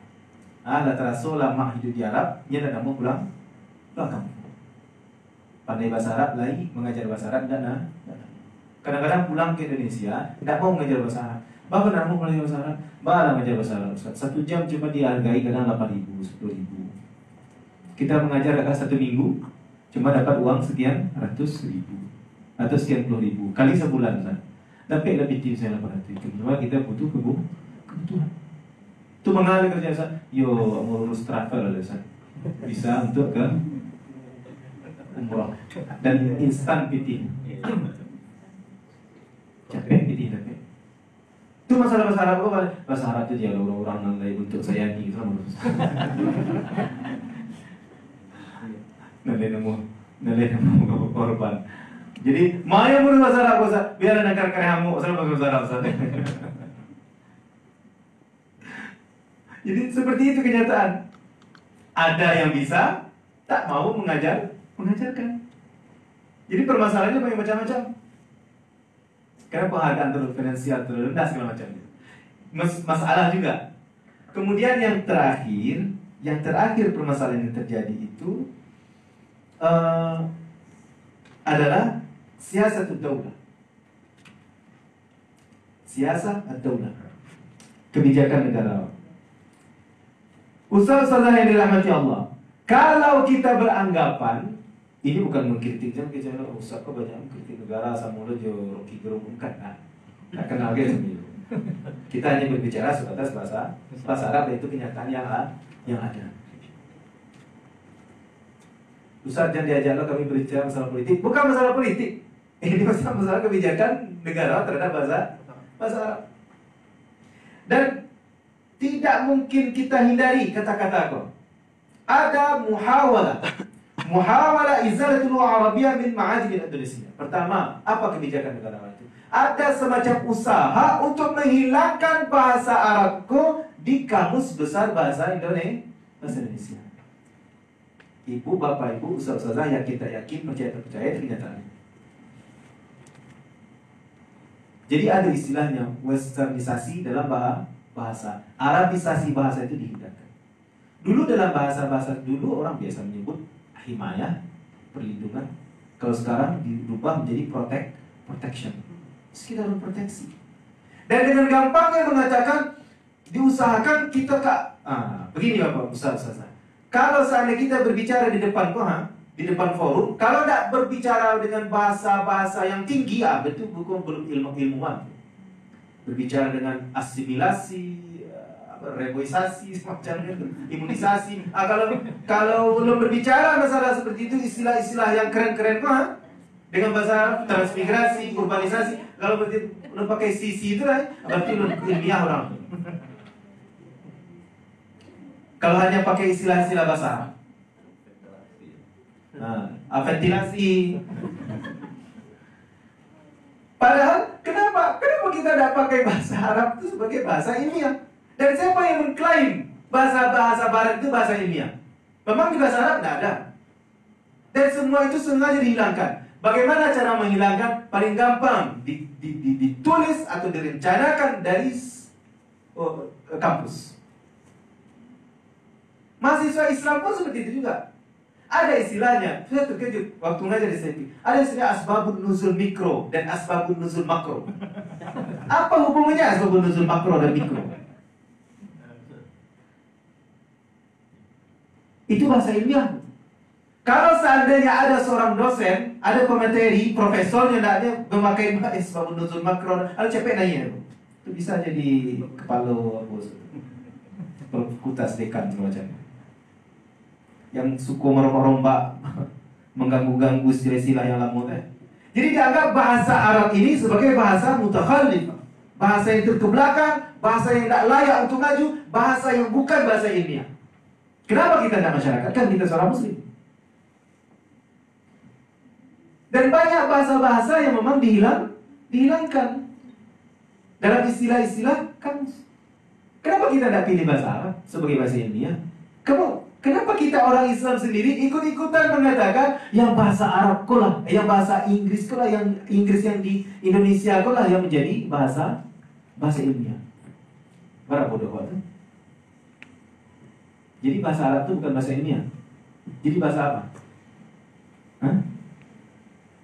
La tarasul lama hidup di Arab, dia tidak mau pulang kampung. Pandai bahasa Arab lagi, mengajar bahasa Arab dan kadang-kadang pulang ke Indonesia tidak mau mengajar bahasa Arab. Bapak tidak mau mengajar bahasa Arab, malah mengajar bahasa Arab. 1 jam cuma dihargai kadang 8.000, 10.000. Kita mengajar kadang 1 minggu cuma dapat uang sekian ratus ribu atau sekian puluh ribu kali sebulan, kan? Tapi lebih tinggi saya 800. Cuma kita butuh kebutuhan. Itu mengalir kerja saya. Yo mau lulus travel lah saya. Bisa untuk ke umroh dan instan PT. Capek PT tapi. Itu masalah bahasa Arab kok. Bahasa Arab itu dia orang-orang lain untuk saya ni sama. Nalai nemu korban. Jadi, maya murid bahasa Arab, Ustaz. Biar ada karyamu, Ustaz bahasa Arab, Ustaz. Jadi seperti itu kenyataan. Ada yang bisa, tak mau mengajarkan. Jadi permasalahannya banyak macam-macam. Karena penghargaan terlalu finansial, terlalu rendah segala macam. Masalah juga. Kemudian yang terakhir permasalahan yang terjadi itu adalah siasat ad-daulah. Siasat ad-daulah. Kebijakan negara. Ustaz-ustazah yang dirahmati Allah, kalau kita beranggapan ini bukan mengkritik, jangan kita Ustaz kok banyak mengkritik negara sama lo jo Rocky Gerung enggak kenal gitu. Kita hanya berbicara sebatas bahasa Arab, itu kenyataan yang ada. Ustaz jangan diajarlah kami berbicara masalah politik. Bukan masalah politik. Ini masalah kebijakan negara terhadap bahasa Arab. Dan tidak mungkin kita hindari kata-kata aku. Ada muhawalah izalatul Arabiyyah min ma'ajim Indonesia. Pertama, apa kebijakan negara itu? Ada semacam usaha untuk menghilangkan bahasa Arabku di kamus besar bahasa Indonesia. Ibu, bapak, ibu, ustaz-ustazah yang kita yakin, percaya itu kenyataan. Jadi ada istilahnya westernisasi dalam bahasa. Arabisasi bahasa itu dihindarkan. Dulu dalam bahasa dulu orang biasa menyebut himayah, perlindungan. Kalau sekarang dirubah menjadi protection. Sekitar proteksi. Dan dengan gampangnya mengatakan diusahakan kita begini bapak, ustaz-ustazah. Kalau seandainya kita berbicara di depan forum, kalau tidak berbicara dengan bahasa-bahasa yang tinggi, betul bukan belum ilmuwan. Berbicara dengan asimilasi, reboisasi, semacam itu, imunisasi. Kalau belum berbicara masalah seperti itu, istilah-istilah yang keren-keren dengan bahasa transmigrasi, urbanisasi. Kalau belum pakai sisi itu berarti belum ilmiah orang. Kalau hanya pakai istilah-istilah bahasa ventilasi. Padahal kenapa kita tidak pakai bahasa Arab itu sebagai bahasa ilmiah? Dan siapa yang mengklaim bahasa barat itu bahasa ilmiah. Memang di bahasa Arab tidak ada. Dan semua itu sengaja dihilangkan. Bagaimana cara menghilangkan? Paling gampang ditulis atau direncanakan dari kampus. Mahasiswa Islam pun seperti itu juga. Ada istilahnya, saya terkejut waktu ngajar di SIP. Ada istilah asbabun nuzul mikro dan asbabun nuzul makro. Apa hubungannya asbabun nuzul makro dan mikro? Itu bahasa ilmiah. Kalau seandainya ada seorang dosen, ada pemateri, profesor yang ada memakai asbabun nuzul makro, ada capek nanya. Itu bisa jadi kepala kutas dekan semacamnya. Yang suku merombak mengganggu-ganggu istilah yang lama. Jadi dianggap bahasa Arab ini sebagai bahasa mutakhallif, bahasa yang terkebelakang, bahasa yang tidak layak untuk maju, bahasa yang bukan bahasa ilmiah. Kenapa kita tidak masyarakat? Kan kita seorang muslim. Dan banyak bahasa-bahasa yang memang dihilangkan dalam istilah-istilah kamus. Kenapa kita tidak pilih bahasa Arab sebagai bahasa ilmiah? Kenapa kita orang Islam sendiri ikut-ikutan mengatakan yang bahasa Arab kolah, yang bahasa Inggris kolah, yang Inggris yang di Indonesia kolah yang menjadi bahasa ilmiah? Berapa bodoh itu? Jadi bahasa Arab itu bukan bahasa ilmiah. Jadi bahasa apa? Hah?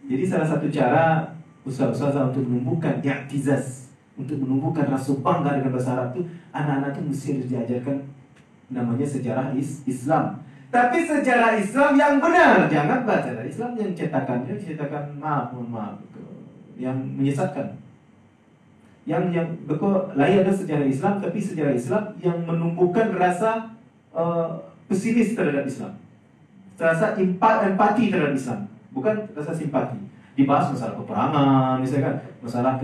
Jadi salah satu cara usaha-usaha untuk menumbuhkan i'tizaz, untuk menumbuhkan rasa bangga dengan bahasa Arab itu, anak-anak itu mesti diajarkan namanya sejarah Islam. Tapi sejarah Islam yang benar, jangan baca sejarah Islam yang cetakan mohon maaf, yang menyesatkan. Yang lain ada sejarah Islam, tapi sejarah Islam yang menumbuhkan rasa pesimis terhadap Islam, rasa empati terhadap Islam, bukan rasa simpati. Dibahas masalah peperangan, misalkan masalah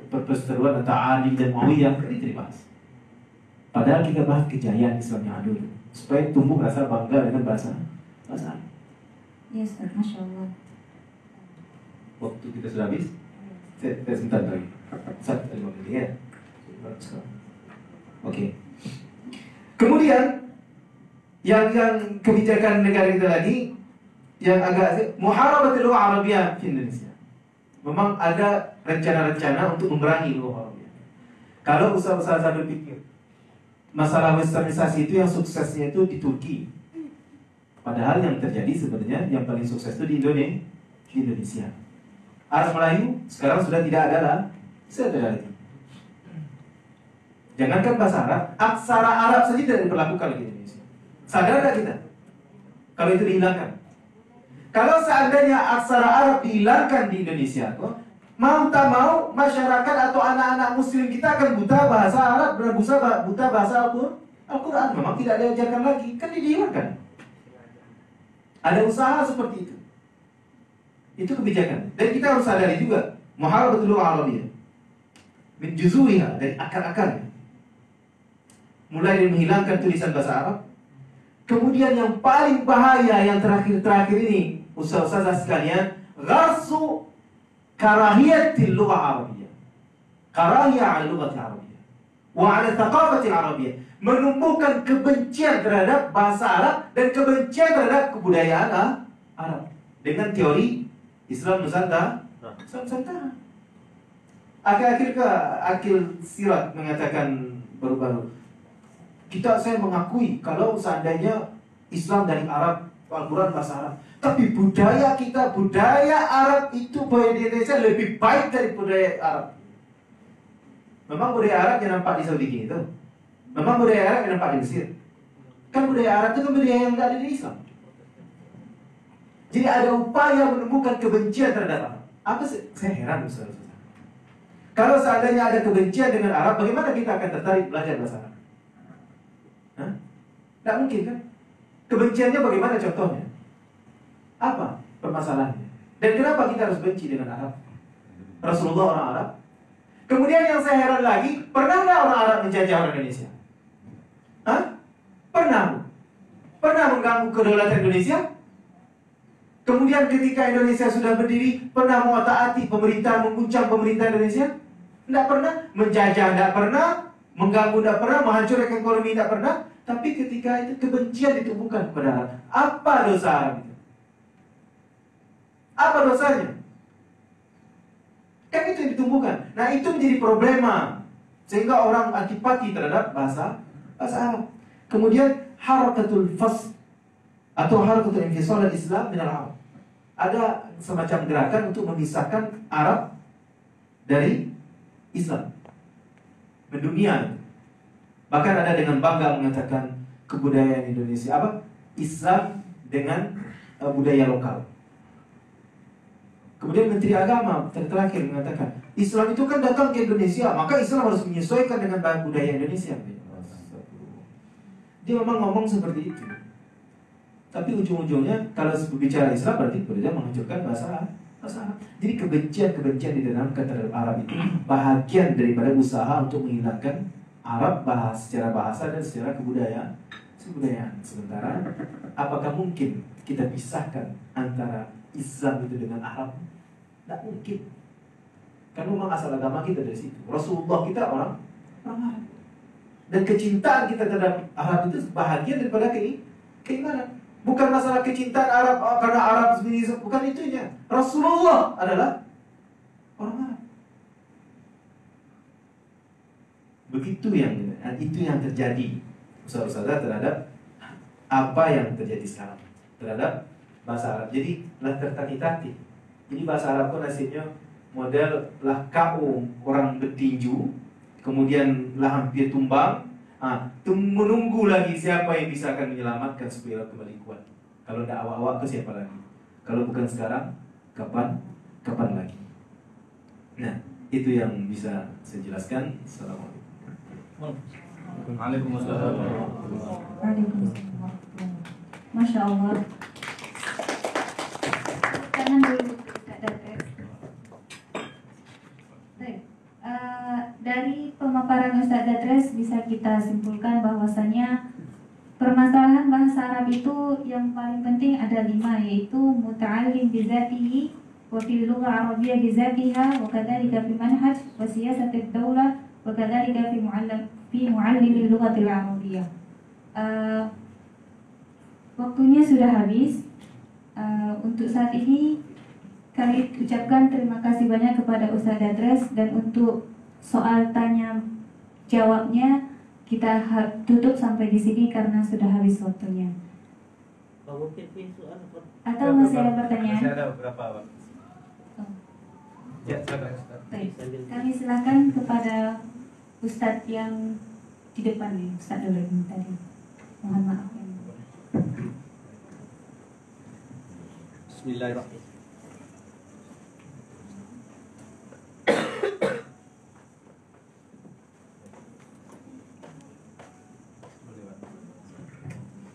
perseteruan antara Ali dan Muawiyah, itu dibahas. Padahal kita bahas kejayaan Islam yang dulu, supaya tumbuh rasa bangga dengan bahasa Arab. Ya Ustaz, Masya Allah. Waktu kita sudah habis, saya sebentar lagi. 5 menit ya. Oke. Kemudian yang kebijakan negara kita lagi yang agak muharabatul lugha Arabiyah di Indonesia. Memang ada rencana-rencana untuk memerangi lugha Arabiyah. Kalau usaha-usaha saya berpikir masalah westernisasi itu yang suksesnya itu di Turki. Padahal yang terjadi sebenarnya yang paling sukses itu di Indonesia. Arab Melayu sekarang sudah tidak ada lagi. Jangankan bahasa Arab, aksara Arab saja tidak diperlakukan di Indonesia. Sadar tak kita? Kalau itu dihilangkan. Kalau seandainya aksara Arab dihilangkan di Indonesia, mau tak mau masyarakat atau anak-anak muslim kita akan buta bahasa Arab, buta bahasa Al-Quran. Memang tidak diajarkan lagi, kan dihilangkan. Ada usaha seperti itu. Itu kebijakan. Dan kita harus sadari juga, muharabatul lugha Arabiyah min juzuiha, dari akar-akarnya. Mulai dari menghilangkan tulisan bahasa Arab. Kemudian yang paling bahaya yang terakhir ini, usaha-usaha sekalian, gharsu karahiyatil lugha Arabiyah. Karahiyah al-lugha Arabiyah wa 'ala thaqafati Arabiyah. Menumbuhkan kebencian terhadap bahasa Arab dan kebencian terhadap kebudayaan Arab dengan teori Islam Nusantara. Akhir sirat mengatakan baru-baru, saya mengakui kalau seandainya Islam dari Arab, Al-Quran bahasa Arab, tapi budaya kita, budaya Arab itu di Indonesia lebih baik dari budaya Arab. Memang budaya Arab yang nampak di Saudi itu, memang budaya Arab yang nampak di Mesir. Kan budaya Arab itu kan budaya yang tidak ada di Islam. Jadi ada upaya menumbuhkan kebencian terhadap Arab. Apa sih? Saya heran, saudara-saudara. Kalau seandainya ada kebencian dengan Arab, bagaimana kita akan tertarik belajar bahasa Arab? Tidak mungkin kan? Kebenciannya bagaimana contohnya? Apa permasalahannya? Dan kenapa kita harus benci dengan Arab? Rasulullah orang Arab. Kemudian yang saya heran lagi, pernah nggak orang Arab menjajah orang Indonesia? Pernah mengganggu kedaulatan Indonesia? Kemudian ketika Indonesia sudah berdiri, pernah mentaati pemerintah, mengguncang pemerintah Indonesia? Tidak pernah. Menjajah tidak pernah, mengganggu tidak pernah, menghancurkan ekonomi tidak pernah. Tapi ketika itu kebencian ditumbuhkan kepada Arab, apa dosa Arab itu? Apa dosanya? Kan itu yang ditumbuhkan. Nah, itu menjadi problema sehingga orang antipati terhadap bahasa Arab. Kemudian harakatul fasl atau harakatul infisal al-Islam min al-Arab. Ada semacam gerakan untuk memisahkan Arab dari Islam, mendunia. Bahkan ada dengan bangga mengatakan kebudayaan Indonesia apa? Islam dengan budaya lokal. Kemudian Menteri Agama terakhir mengatakan Islam itu kan datang ke Indonesia, maka Islam harus menyesuaikan dengan budaya Indonesia. Dia memang ngomong seperti itu. Tapi ujung-ujungnya kalau berbicara Islam berarti dia menghancurkan bahasa Arab. Jadi kebencian ditanamkan terhadap Arab itu bahagian daripada usaha untuk menghilangkan Arab secara bahasa dan secara kebudayaan. Sementara apakah mungkin kita pisahkan antara Islam itu dengan Arab? Tidak mungkin. Karena memang asal agama kita dari situ. Rasulullah kita orang Arab. Dan kecintaan kita terhadap Arab itu bahagian daripada keimanan. Bukan masalah kecintaan Arab karena Arab sendiri, bukan itunya. Rasulullah adalah orang Arab. Itu yang terjadi, Ustaz-Ustazah, terhadap apa yang terjadi sekarang terhadap bahasa Arab. Jadi lah tertati-tati. Jadi bahasa Arab pun nasibnya model lah kau orang bertinju, kemudian lah hampir tumbang. Menunggu lagi siapa yang bisa akan menyelamatkan supaya kembali kuat. Kalau tidak awak-awak ke siapa lagi? Kalau bukan sekarang, kapan lagi? Nah, itu yang bisa saya jelaskan. Assalamualaikum. Waalaikumsalam. Waalaikumsalam. Masya Allah. Jangan dulu Kak Dates. Baik. Dari pemaparan Ustaz Datres bisa kita simpulkan bahwasanya permasalahan bahasa Arab itu yang paling penting ada 5, yaitu muta'allim bizatihi wa fil lugha arabiyyah bizatiha wa kadzalika fi manhaj wa siyasatid daulah wa kadzalika fi muallim lughatil arabiyyah. Waktunya sudah habis. Untuk saat ini kami ucapkan terima kasih banyak kepada Ustaz Datres, dan untuk soal tanya jawabnya kita tutup sampai di sini karena sudah habis waktunya. Atau masih ada pertanyaan? Masih ada beberapa, Pak. Oh. Ya, silakan. Baik. Kami silakan kepada Ustadz yang di depan nih, Ustadz dulu yang tadi. Mohon maaf. Bismillahirrahmanirrahim.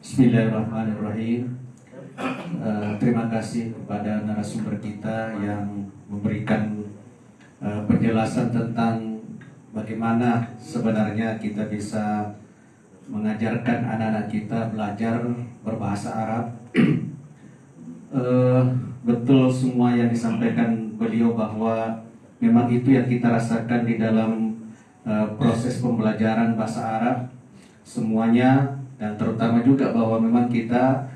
Bismillahirrahmanirrahim. Terima kasih kepada narasumber kita yang memberikan penjelasan tentang bagaimana sebenarnya kita bisa mengajarkan anak-anak kita belajar berbahasa Arab. Betul semua yang disampaikan beliau bahwa memang itu yang kita rasakan di dalam proses pembelajaran bahasa Arab semuanya. Dan terutama juga bahwa memang kita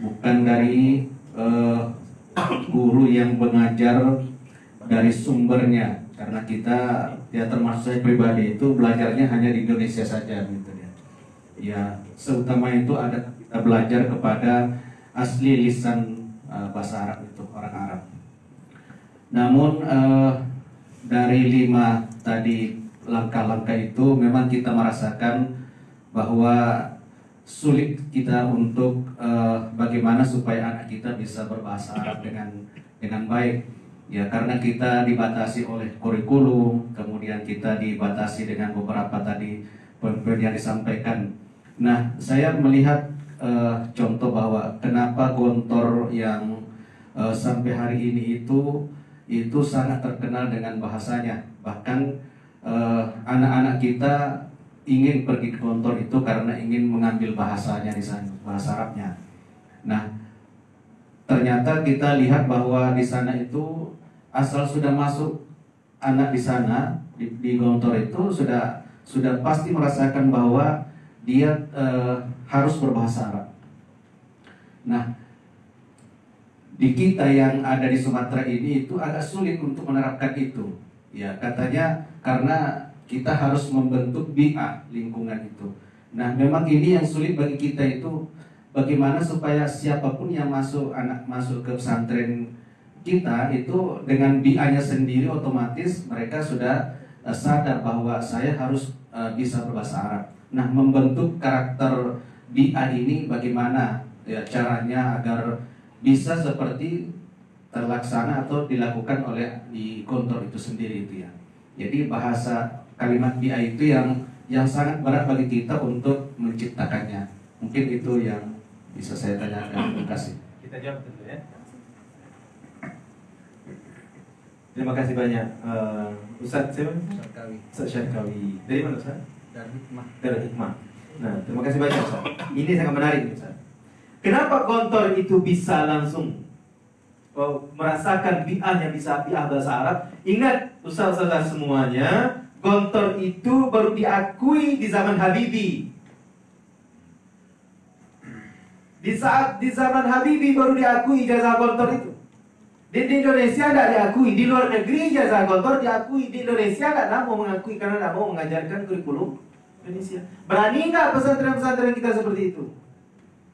bukan dari guru yang mengajar dari sumbernya, karena kita ya termasuk saya pribadi itu belajarnya hanya di Indonesia saja gitu ya. Ya, seutama itu ada kita belajar kepada asli lisan bahasa Arab itu orang Arab. Namun dari 5 tadi langkah-langkah itu memang kita merasakan bahwa sulit kita untuk bagaimana supaya anak kita bisa berbahasa Arab dengan baik, ya, karena kita dibatasi oleh kurikulum, kemudian kita dibatasi dengan beberapa tadi poin-poin yang disampaikan. Nah, saya melihat contoh bahwa kenapa Gontor yang sampai hari ini itu sangat terkenal dengan bahasanya, bahkan anak-anak kita ingin pergi ke Gontor itu karena ingin mengambil bahasanya di sana, bahasa Arabnya. Nah, ternyata kita lihat bahwa di sana itu asal sudah masuk anak di sana di Gontor itu sudah pasti merasakan bahwa dia harus berbahasa Arab. Nah, di kita yang ada di Sumatera ini itu agak sulit untuk menerapkan itu. Ya, katanya karena kita harus membentuk bi'ah lingkungan itu. Nah, memang ini yang sulit bagi kita itu bagaimana supaya siapapun yang anak masuk ke pesantren kita itu dengan bi'ahnya sendiri otomatis mereka sudah sadar bahwa saya harus bisa berbahasa Arab. Nah, membentuk karakter bi'ah ini bagaimana ya caranya agar bisa seperti terlaksana atau dilakukan oleh di kantor itu sendiri itu ya. Jadi bahasa kalimat bi'ah itu yang sangat berat bagi kita untuk menciptakannya. Mungkin itu yang bisa saya tanyakan. Terima kasih. Kita jawab dulu ya. Terima kasih banyak Ustadz siapa? Ustadz Syarkawi. Dari mana Ustadz? Dari hikmah. Dari Hikmah. Nah, terima kasih banyak Ustadz. Ini sangat menarik Ustadz. Kenapa Gontor itu bisa langsung merasakan bi'ahnya, bisa bi'ah bahasa Arab? Ingat Ustaz-ustaz semuanya, Gontor itu baru diakui di zaman Habibie. Di zaman Habibie baru diakui ijazah Gontor itu. Di Indonesia tidak diakui, di luar negeri ijazah Gontor diakui, di Indonesia tidak mau mengakui karena tidak mau mengajarkan kurikulum Indonesia. Berani nggak pesantren-pesantren kita seperti itu?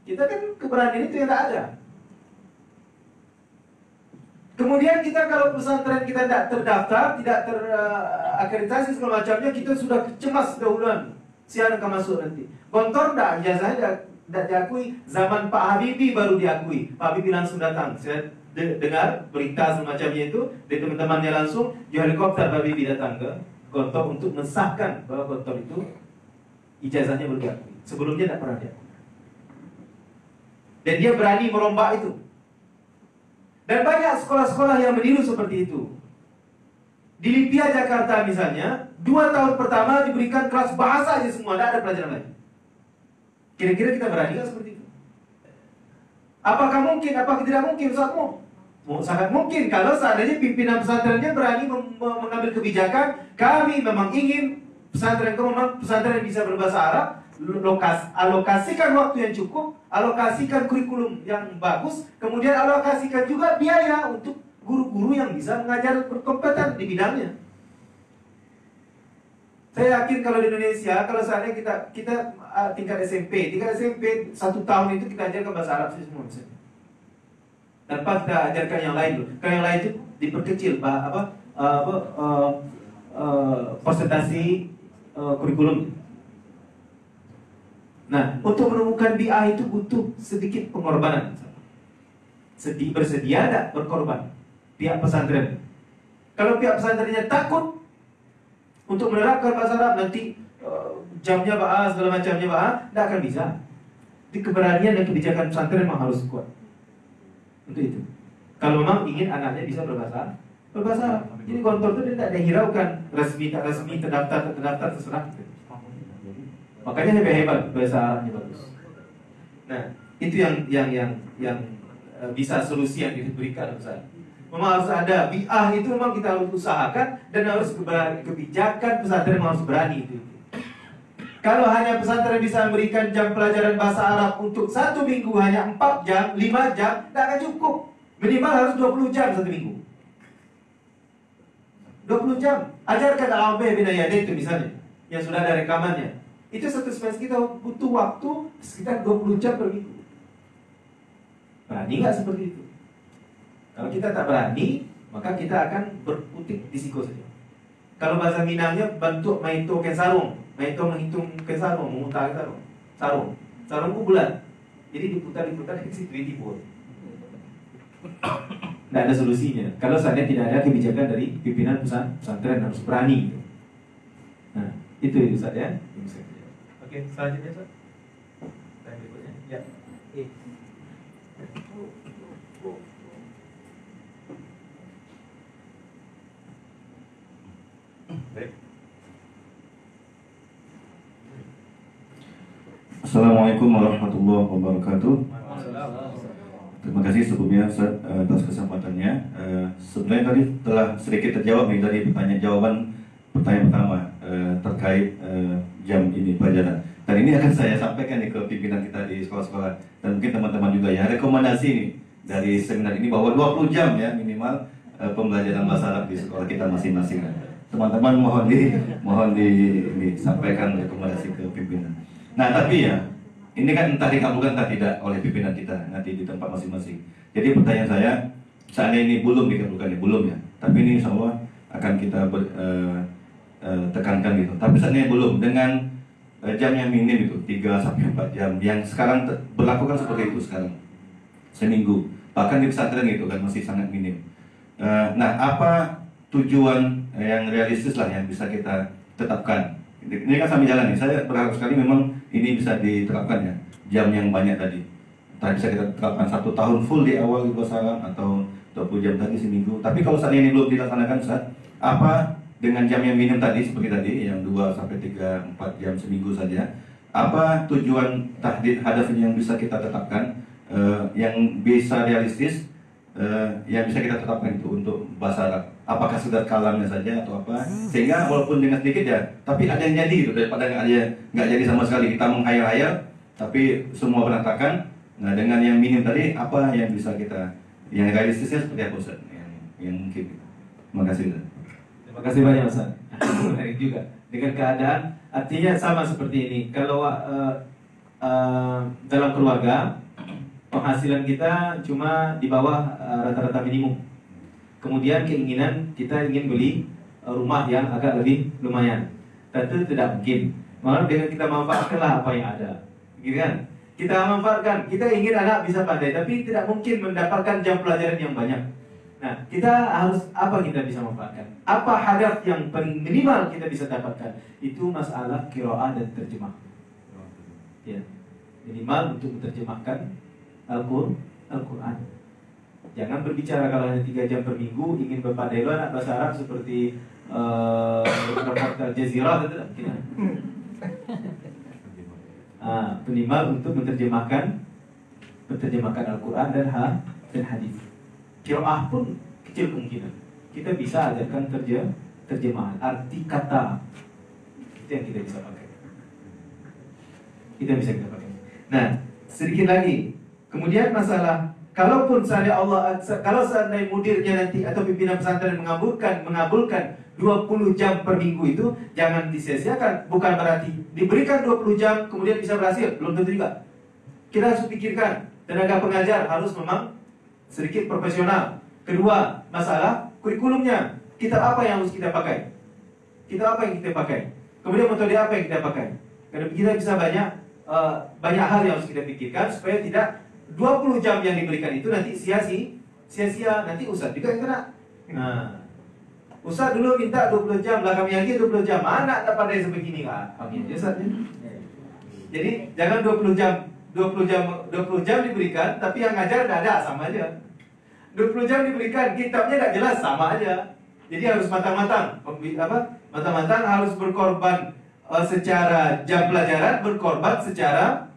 Kita kan keberanian itu yang tidak ada. Kemudian kita kalau pesantren kita tidak terdaftar, tidak terakreditasi segala macamnya, kita sudah cemas dahuluan. Siapa akan masuk nanti? Gontor tidak, ijazahnya tidak diakui. Zaman Pak Habibie baru diakui. Pak Habibie langsung datang. Saya dengar berita semacamnya itu dari teman-temannya langsung di helikopter Pak Habibie datang ke Gontor untuk mensahkan bahwa Gontor itu ijazahnya baru diakui. Sebelumnya tidak pernah diakui. Dan dia berani merombak itu. Dan banyak sekolah-sekolah yang meniru seperti itu. Di Limpia Jakarta misalnya, 2 tahun pertama diberikan kelas bahasa aja semua, tidak ada pelajaran lain. Kira-kira kita berani nggak seperti itu? Apakah mungkin? Apakah tidak mungkin? Sangat mungkin kalau seandainya pimpinan pesantrennya berani mengambil kebijakan. Kami memang ingin pesantren yang bisa berbahasa Arab. Alokasikan waktu yang cukup, alokasikan kurikulum yang bagus, kemudian alokasikan juga biaya untuk guru-guru yang bisa mengajar berkompeten di bidangnya. Saya yakin kalau di Indonesia, kalau seandainya kita tingkat SMP 1 tahun itu kita ajarkan bahasa Arab semua misalnya. Tanpa kita ajarkan yang lain dulu. Kalau yang lain itu diperkecil persentasi kurikulum. Nah, untuk menemukan bi'ah itu butuh sedikit pengorbanan. Bersedia tidak berkorban pihak pesantren? Kalau pihak pesantrennya takut untuk menerapkan bahasa Arab, nanti jamnya ba'ah, segala macamnya ba'ah, tidak akan bisa. Jadi keberanian dan kebijakan pesantren memang harus kuat. Untuk itu. Kalau memang ingin anaknya bisa berbahasa Arab. Jadi Gontor itu tidak dihiraukan resmi, tak resmi, terdaftar, terserah. Makanya hebat bahasa Arabnya bagus. Nah, itu yang bisa solusi yang diberikan Ustaz. Memang harus ada bi'ah itu, memang kita harus usahakan dan harus kebijakan pesantren harus berani itu. Kalau hanya pesantren bisa memberikan jam pelajaran bahasa Arab untuk 1 minggu hanya 4 jam, 5 jam, tidak akan cukup. Minimal harus 20 jam 1 minggu. 20 jam. Ajarkan al-Alfabet bin Yadain itu misalnya, yang sudah ada rekamannya. Itu satu semester kita butuh waktu sekitar 20 jam per minggu. Berani nggak seperti itu? Kalau kita tak berani, maka kita akan berkutik di siko saja. Kalau bahasa Minangnya bentuk maito ke sarung. Maito menghitung ke sarung, memutar ke sarung. Sarung itu bulat. Jadi diputar di situ dipur. Tidak ada solusinya. Kalau seandainya tidak ada kebijakan dari pimpinan pesantren harus berani. Nah, itu Ustaz ya. Oke, selanjutnya Ustaz. Tanya berikutnya. Ya. Baik. Assalamualaikum warahmatullahi wabarakatuh. Terima kasih sebelumnya Ustaz atas kesempatannya. Sebenarnya tadi telah sedikit terjawab nih dari pertanyaan pertama terkait jam ini pelajaran. Dan ini akan saya sampaikan nih ke pimpinan kita di sekolah-sekolah dan mungkin teman-teman juga ya, rekomendasi nih dari seminar ini bahwa 20 jam ya minimal pembelajaran bahasa Arab di sekolah kita masing-masing. Teman-teman mohon disampaikan rekomendasi ke pimpinan. Nah, tapi ya ini kan entah dikabulkan entah tidak oleh pimpinan kita nanti di tempat masing-masing. Jadi pertanyaan saya, seandainya ini belum dikabulkan, belum ya. Tapi ini insya Allah akan kita tekankan gitu. Tapi seandainya belum, dengan jam yang minim itu 3-4 jam yang sekarang berlaku kan seperti itu sekarang seminggu. Bahkan di pesantren gitu kan masih sangat minim. Nah, apa tujuan yang realistis lah yang bisa kita tetapkan? Ini kan sambil jalan nih. Saya berharap sekali memang ini bisa diterapkan ya, jam yang banyak tadi. Entah bisa kita terapkan 1 tahun full di awal di bahasa Arab atau 20 jam tadi seminggu. Tapi kalau saat ini belum dilaksanakan, Ustaz, apa dengan jam yang minim tadi seperti tadi yang 2-3-4 jam seminggu saja, apa tujuan tahdid hadaf yang bisa kita tetapkan, yang bisa realistis, yang bisa kita tetapkan itu untuk bahasa Arab? Apakah sekedar kalamnya saja atau apa, sehingga walaupun dengan sedikit ya tapi ada yang jadi gitu, daripada nggak jadi sama sekali kita menghayal-hayal tapi semua berantakan. Nah, dengan yang minim tadi apa yang bisa kita, yang realistisnya seperti apa Ustaz? Yang mungkin. Terima kasih Ustaz. Terima kasih banyak Ustaz. Menarik juga dengan keadaan, artinya sama seperti ini. Kalau dalam keluarga penghasilan kita cuma di bawah rata-rata minimum. Kemudian keinginan kita ingin beli rumah yang agak lebih lumayan. Tentu tidak mungkin. Maka dengan kita manfaatkanlah apa yang ada, gitu kan? Kita manfaatkan. Kita ingin anak bisa pandai, tapi tidak mungkin mendapatkan jam pelajaran yang banyak. Nah, kita harus apa kita bisa manfaatkan? Apa hadaf yang paling minimal kita bisa dapatkan? Itu masalah qiraah dan terjemah. Ya, minimal untuk menerjemahkan Al-Quran. Jangan berbicara kalau hanya 3 jam per minggu ingin berpandai anak bahasa Arab seperti reporter Al-Jazeera, itu tidak mungkin. Minimal untuk menerjemahkan Al-Quran dan hadis. Qiraah pun kecil kemungkinan. Kita bisa ajarkan terjemahan, arti kata. Itu yang kita bisa pakai. Kita pakai. Nah, sedikit lagi. Kemudian masalah, kalaupun kalau seandainya mudirnya nanti atau pimpinan pesantren mengabulkan 20 jam per minggu itu, jangan disia-siakan. Bukan berarti diberikan 20 jam kemudian bisa berhasil, belum tentu juga. Kita harus pikirkan, tenaga pengajar harus memang sedikit profesional. Kedua, masalah kurikulumnya. Kitab apa yang harus kita pakai? Kemudian metode apa yang kita pakai? Karena kita bisa banyak hal yang harus kita pikirkan supaya tidak 20 jam yang diberikan itu nanti sia-sia, nanti Ustaz juga yang kena. Nah, Ustaz dulu minta 20 jam, belakangnya lagi 20 jam. Mana tak pandai sebegini kan? Jadi jangan 20 jam diberikan, tapi yang ngajar tidak ada, sama aja. 20 jam diberikan, kitabnya tidak jelas, sama aja. Jadi harus matang-matang. Matang-matang harus berkorban secara jam pelajaran, berkorban secara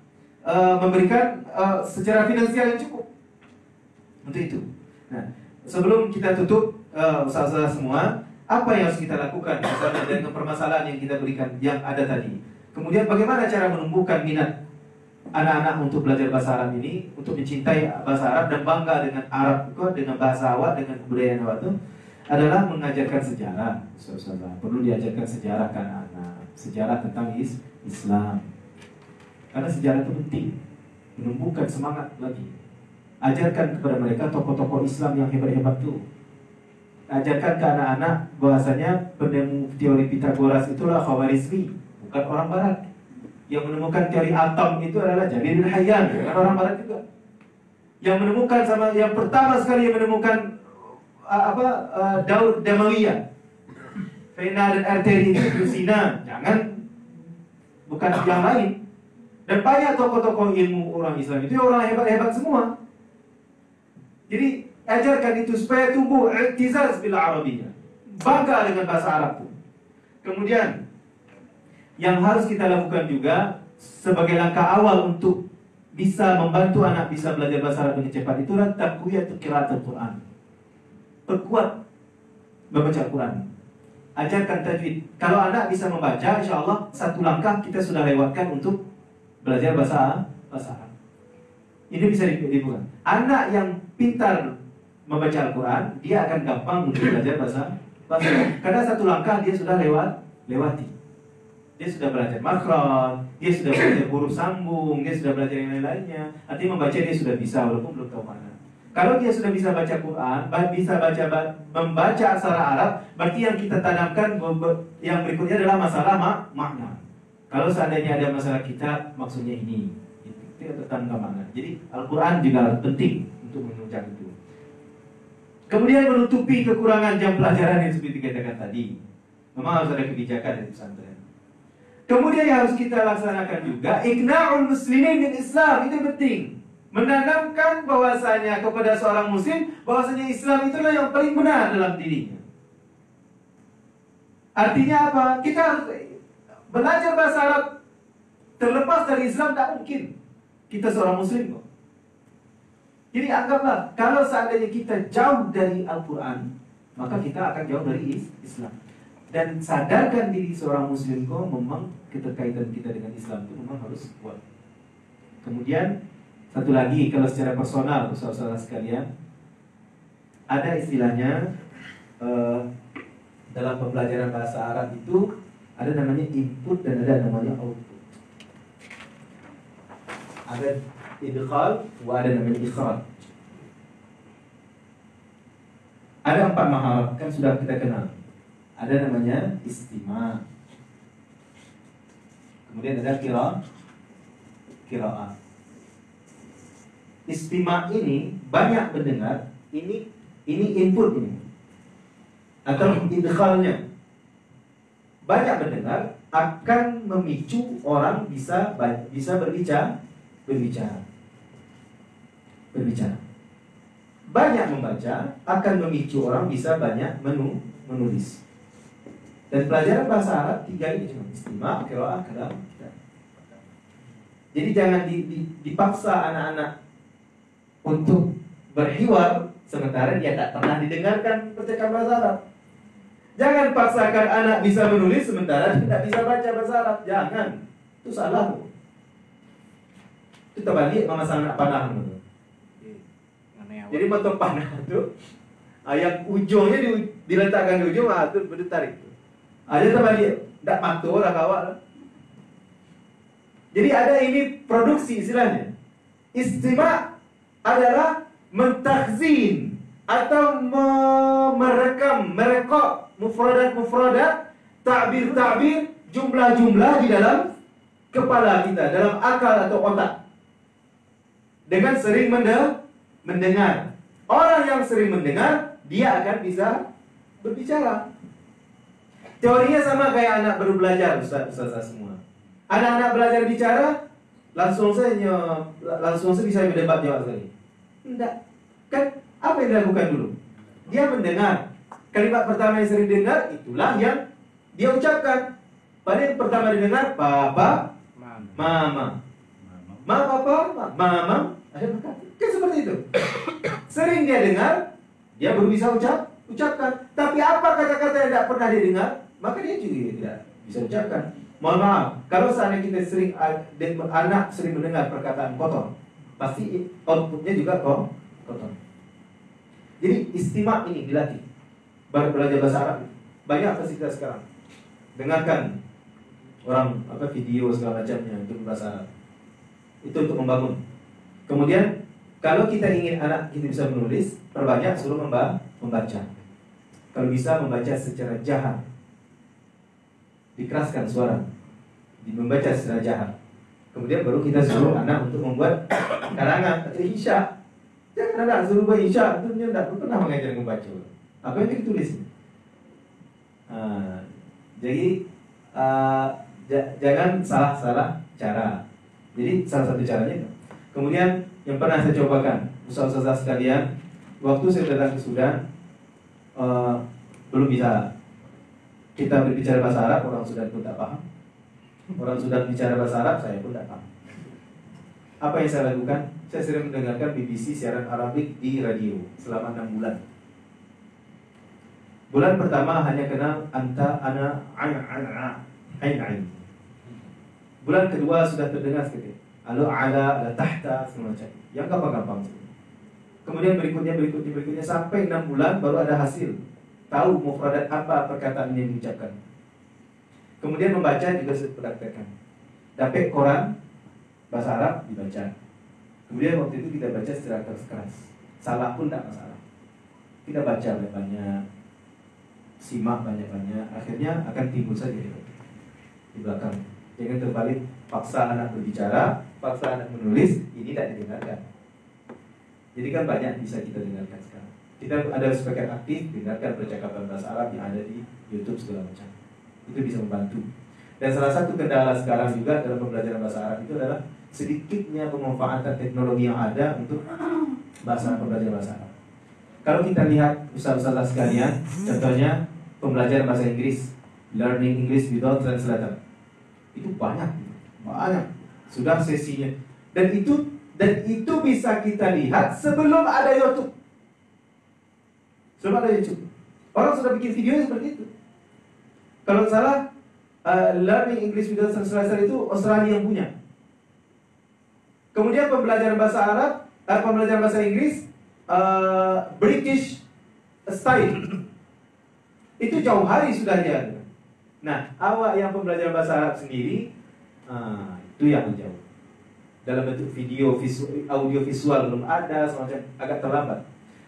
memberikan secara finansial yang cukup untuk itu. Nah, sebelum kita tutup, Ustaz-Ustaz semua, apa yang harus kita lakukan misalnya dengan permasalahan yang kita berikan yang ada tadi? Kemudian bagaimana cara menumbuhkan minat anak-anak untuk belajar bahasa Arab ini, untuk mencintai bahasa Arab dan bangga dengan Arab itu, dengan bahasa awak, dengan kebudayaan awak itu, adalah mengajarkan sejarah. Perlu diajarkan sejarah ke anak-anak, sejarah tentang Islam. Karena sejarah itu penting, menumbuhkan semangat lagi. Ajarkan kepada mereka tokoh-tokoh Islam yang hebat-hebat itu. Ajarkan ke anak-anak bahwasanya penemu teori Pythagoras itulah Khawarizmi, bukan orang Barat. Yang menemukan teori atom itu adalah Jabir bin Hayyan, bukan orang Barat juga. Yang menemukan yang pertama sekali yang menemukan Daud Damawiyah, vena dan arteri itu Lucina, jangan, bukan yang lain. Dan banyak tokoh-tokoh ilmu orang Islam itu orang hebat-hebat semua. Jadi ajarkan itu supaya tumbuh i'tizaz bil Arabiyah, bangga dengan bahasa Arab itu. Kemudian yang harus kita lakukan juga sebagai langkah awal untuk bisa membantu anak bisa belajar bahasa Arab dengan cepat, itulah taqwiyatul qiraatul Quran. Perkuat membaca Al-Quran. ajarkan tajwid. Kalau anak bisa membaca, insya Allah satu langkah kita sudah lewatkan untuk belajar bahasa Arab. Ini bisa dibuat. Anak yang pintar membaca Al-Quran, dia akan gampang untuk belajar bahasa Arab. Karena satu langkah dia sudah lewati. Dia sudah belajar makhraj, dia sudah belajar huruf sambung, dia sudah belajar yang lain-lainnya. Artinya membaca dia sudah bisa walaupun belum tahu mana. Kalau dia sudah bisa baca Quran, bisa membaca aksara Arab, berarti yang kita tanamkan yang berikutnya adalah masalah makna. Kalau seandainya ada masalah kitab, maksudnya ini. Itu kita tanamkan makna. Jadi Al-Quran juga penting untuk menunjang itu. Kemudian menutupi kekurangan jam pelajaran yang seperti dikatakan tadi. Memang harus ada kebijakan dari pesantren. Kemudian yang harus kita laksanakan juga iqna'ul muslimin bil Islam, itu penting. Menanamkan bahwasanya kepada seorang muslim bahwasanya Islam itulah yang paling benar dalam dirinya. Artinya apa? Kita harus belajar bahasa Arab terlepas dari Islam tak mungkin. Kita seorang muslim kok. Jadi anggaplah kalau seandainya kita jauh dari Al-Quran, maka kita akan jauh dari Islam. Dan sadarkan diri seorang muslim kok memang keterkaitan kita dengan Islam itu memang harus kuat. Kemudian satu lagi, kalau secara personal saudara-saudara sekalian, ada istilahnya dalam pembelajaran bahasa Arab itu ada namanya input dan ada namanya output. Ada idkhal, ada namanya ikhraj. Ada 4 maharat, kan sudah kita kenal. Ada namanya istima'. Kemudian ada qira'ah. Istima' ini banyak mendengar, ini input ini. Atau idkhalnya. Banyak mendengar akan memicu orang bisa berbicara. Banyak membaca akan memicu orang bisa banyak menulis. Dan pelajaran bahasa Arab 3 ini cuma istima', qira'ah, kalam. Jadi jangan dipaksa anak-anak untuk berhiwar sementara dia tak pernah didengarkan percakapan bahasa Arab. Jangan paksakan anak bisa menulis sementara dia tidak bisa baca bahasa Arab. Jangan. Itu salah. Itu terbalik memasang anak panah. Jadi motor panah itu yang ujungnya diletakkan di ujung, itu bertarik. Ada terbalik, tidak matur lah kawak. Jadi ada ini produksi istilahnya. Istima' adalah mentakhzin atau merekop mufradat, ta'bir, jumlah-jumlah di dalam kepala kita, dalam akal atau otak. Dengan sering mendengar. Orang yang sering mendengar, dia akan bisa berbicara. Teorinya sama kayak anak baru belajar, Ustaz semua. Anak-anak belajar bicara, langsung saja bisa berdebat jawab sekali. Tidak. Kan apa yang dilakukan dulu? Dia mendengar. Kalimat pertama yang sering dengar, itulah yang dia ucapkan. Pada yang pertama didengar, papa, mama. Papa, mama. Kan seperti itu. Sering dia dengar, dia baru bisa ucapkan. Tapi apa kata-kata yang tidak pernah dia dengar, maka dia juga tidak bisa ucapkan. Mohon maaf, kalau seandainya kita anak sering mendengar perkataan kotor, pasti outputnya juga kotor. Jadi istima' ini dilatih. Baru belajar bahasa Arab, banyak fasilitas sekarang. Dengarkan orang video segala macamnya untuk bahasa Arab. Itu untuk membangun. Kemudian kalau kita ingin anak kita bisa menulis, perbanyak suruh membaca. Kalau bisa membaca secara jahat, dikeraskan suara, membaca secara jahat. Kemudian baru kita suruh anak untuk membuat karangan atau insya. Jangan anak suruh buat insya, itu dia tidak pernah mengajar membaca. Apa yang ditulis? Jadi jangan salah cara. Jadi salah satu caranya. Kemudian yang pernah saya cobakan, ustaz-ustaz sekalian, waktu saya datang ke Sudan, belum bisa kita berbicara bahasa Arab, orang Sudan pun tak paham. Orang Sudan bicara bahasa Arab, saya pun tak paham. Apa yang saya lakukan? Saya sering mendengarkan BBC siaran Arabik di radio selama 6 bulan. Bulan pertama hanya kenal anta, ana, ain. Bulan kedua sudah terdengar sedikit. Lalu ala, tahta, semacam. Yang gampang-gampang. Kemudian berikutnya sampai 6 bulan baru ada hasil. Tahu mufradat apa perkataan yang diucapkan. Kemudian membaca juga dipraktekkan. Dapat koran bahasa Arab dibaca. Kemudian waktu itu kita baca secara keras. Salah pun tidak masalah. Kita baca banyak, simak banyak-banyak. Akhirnya akan timbul saja di belakang. Jangan terbalik, paksa anak berbicara, paksa anak menulis, ini tidak didengarkan. Jadi kan banyak bisa kita dengarkan sekarang. Kita ada sebagian aktif dengarkan percakapan bahasa Arab yang ada di YouTube segala macam. Itu bisa membantu. Dan salah satu kendala sekarang juga dalam pembelajaran bahasa Arab itu adalah sedikitnya pemanfaatan teknologi yang ada untuk pembelajaran bahasa Arab. Kalau kita lihat ustaz-ustaz sekalian, contohnya pembelajaran bahasa Inggris, learning English without translator, itu banyak, sudah sesinya. Dan itu bisa kita lihat sebelum ada YouTube. Sebelum ada YouTube, orang sudah bikin videonya seperti itu. Kalau salah, learning English without translator itu Australia yang punya. Kemudian pembelajaran bahasa Arab, pembelajaran bahasa Inggris, British style, itu jauh hari sudah ada. Nah, awak yang pembelajaran bahasa Arab sendiri, itu yang jauh. Dalam bentuk video, audio visual belum ada, semacam agak terlambat.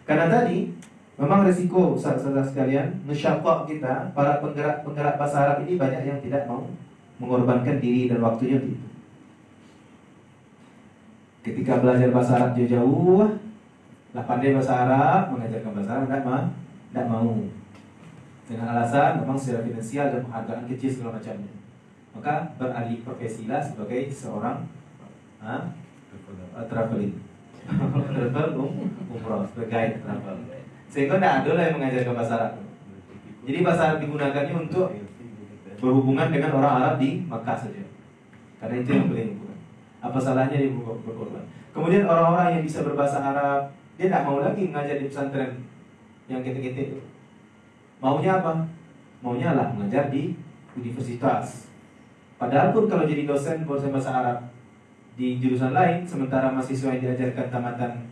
Karena tadi memang risiko saudara sekalian, musyafaq kita, para penggerak bahasa Arab ini banyak yang tidak mau mengorbankan diri dan waktunya untuk itu. Ketika belajar bahasa Arab jauh-jauh, lah pandai bahasa Arab, mengajarkan bahasa Arab tidak mau. Dengan alasan memang secara finansial dan penghargaan kecil segala macamnya. Maka beralih profesilah sebagai seorang traveling. Travel umroh sebagai guide travel. Sehingga tidak ada lah yang mengajarkan bahasa Arab. Jadi bahasa Arab digunakannya untuk berhubungan dengan orang Arab di Makkah saja. Karena itu yang paling bukan. Apa salahnya dia berkorban? Kemudian orang-orang yang bisa berbahasa Arab, dia tidak mau lagi mengajar di pesantren yang ketik-ketik itu. Maunya apa? Maunya lah mengajar di universitas. Padahal pun kalau jadi dosen bahasa Arab di jurusan lain, sementara mahasiswa yang diajarkan tamatan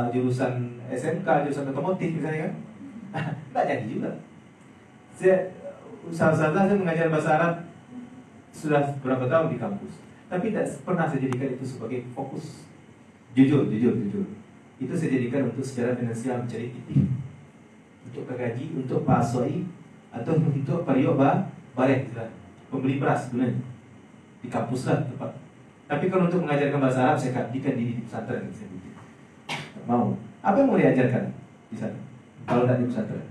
jurusan SMK, jurusan otomotif misalnya kan, tidak jadi juga. Saya mengajar bahasa Arab sudah berapa tahun di kampus, tapi tidak pernah saya jadikan itu sebagai fokus. Jujur. Itu saya jadikan untuk secara finansial mencari titik, untuk gaji, untuk pasoi, atau untuk periuk barek, pembeli beras sebenarnya di kampus lah tempat. Tapi kalau untuk mengajarkan bahasa Arab, saya abdikan diri di pesantren. Saya mau. Apa yang mau diajarkan di sana? Kalau tidak di pesantren.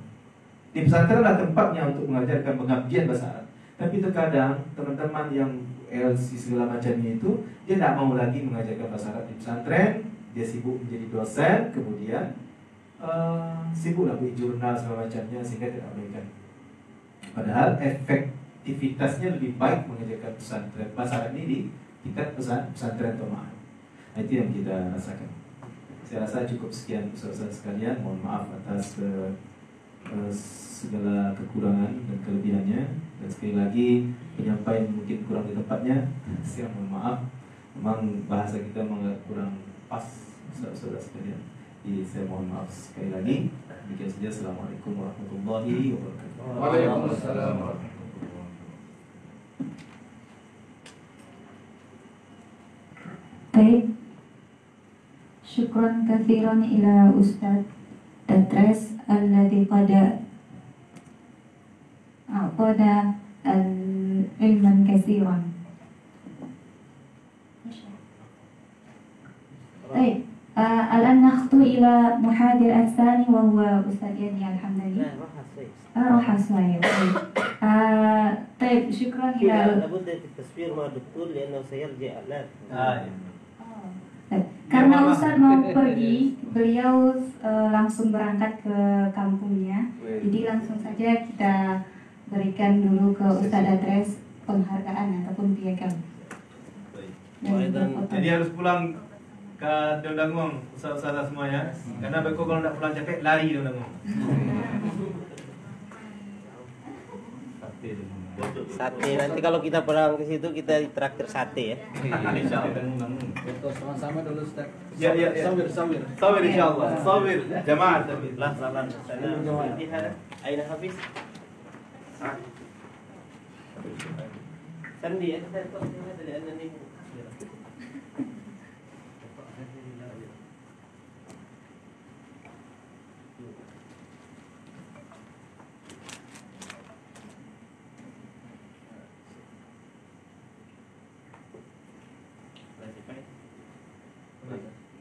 Di pesantren adalah tempatnya untuk mengajarkan pengabdian bahasa Arab. Tapi terkadang teman-teman yang LC segala macamnya itu, dia tidak mau lagi mengajarkan bahasa Arab di pesantren. Dia sibuk menjadi dosen, kemudian sibuklah bikin jurnal segala macamnya, sehingga tidak memberikan. Padahal efektivitasnya lebih baik mengajarkan pesantren bahasa Arab ini di tingkat pesantren Tomahan. Itu yang kita rasakan. Saya rasa cukup sekian saudara sekalian. Mohon maaf atas segala kekurangan dan kelebihannya. Dan sekali lagi penyampaian mungkin kurang di tempatnya. Saya mohon maaf. Memang bahasa kita kurang pas saudara sekalian. Jadi saya mohon maaf sekali lagi. Demikian saja. Assalamualaikum warahmatullahi wabarakatuh. Waalaikumsalam warahmatullahi wabarakatuh. Baik, syukran kathiran ila Ustaz Datres alladhi qada a'tada al-ilman kathiran. Baik, الآن نخطو إلى محاضر الثاني وهو أستاذ يعني الحمداني. راح شوية. طيب شكرا إلى لابد التصوير مع الدكتور لأنه سيرجع الآن. Karena Ustaz mau pergi, beliau langsung berangkat ke kampungnya. Jadi langsung saja kita berikan dulu ke Ustaz Datres penghargaan ataupun piagam. Jadi harus pulang ke Dondangong, Ustaz-ustaz semuanya. Karena Beko kalau tidak pulang capek, lari Dondangong. Sate nanti kalau kita pulang ke situ kita traktir sate ya. Foto sama-sama dulu Ustaz. Ya. Sabir insyaallah. Sabir. Jamaah. Lah salam sana. Aina habis. Sandi ya, saya kok dari anda nih.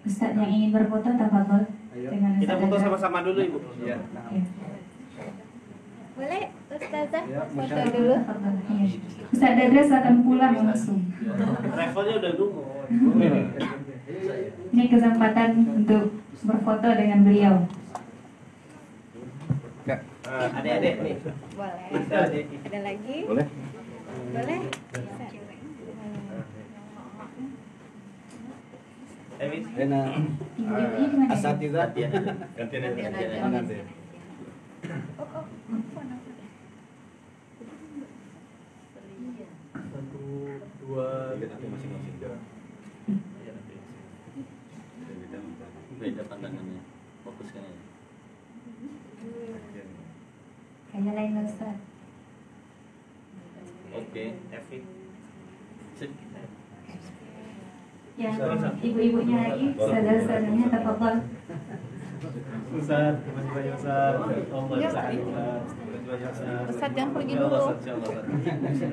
Ustaz yang ingin berfoto tafadhol dengan Kita Ustaz foto Adres. sama-sama dulu Ibu. Iya. Oke. Boleh Ustazah Ya, foto Musyawarah. dulu? Tafadhol. Iya. Ustaz Adres akan pulang langsung. Travelnya udah dulu. Ini kesempatan untuk berfoto dengan beliau. Adik-adik nih. Boleh. Bisa adik. Ada lagi? Boleh? Boleh? Habis. Enak. Ibu-ibunya di mana? Asatidzah. Gantian aja. Nanti. Beda pandangannya, fokuskan aja. Kayaknya lain Ustaz. Oke. Evi. Sip. Yang ibu-ibunya lagi, saudara-saudaranya tafadhol. Ustaz, terima kasih banyak Ustaz. Allah Ya, Ustaz. Terima kasih banyak Ustaz. Ustaz jangan pergi Ya Allah, dulu. Ustaz, insyaallah, Ustaz.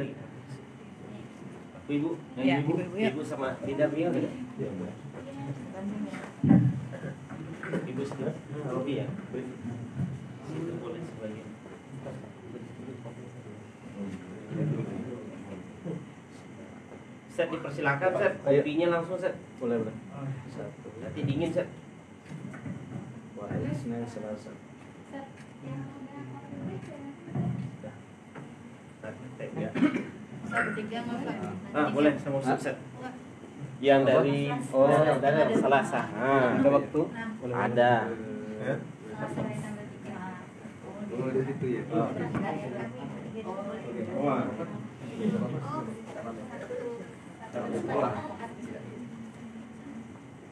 Ibu, Ya, ibu, ibu-ibu, ya. ibu sama didampingi enggak? Ibu sebelah, Robi ya. Situ boleh sebagian. Set dipersilakan Set, kopinya langsung Set. Boleh. Nanti dingin Set. Wah, ini Senin Selasa. Ya. Bertiga nggak Ah, boleh sama Ustaz Set. Yang dari dari Selasa. Ada waktu? Ada. Oh, di situ ya. Wah.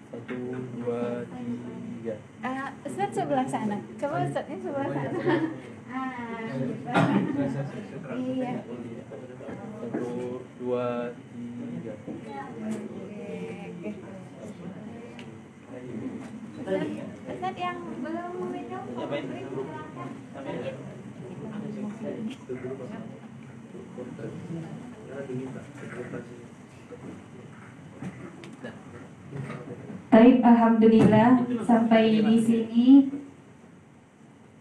Satu, dua, tiga. Ustaz sebelah sana. Coba Ustaznya sebelah sana. Iya. Satu, dua, tiga. Ustaz yang belum minum. Baik, alhamdulillah sampai di sini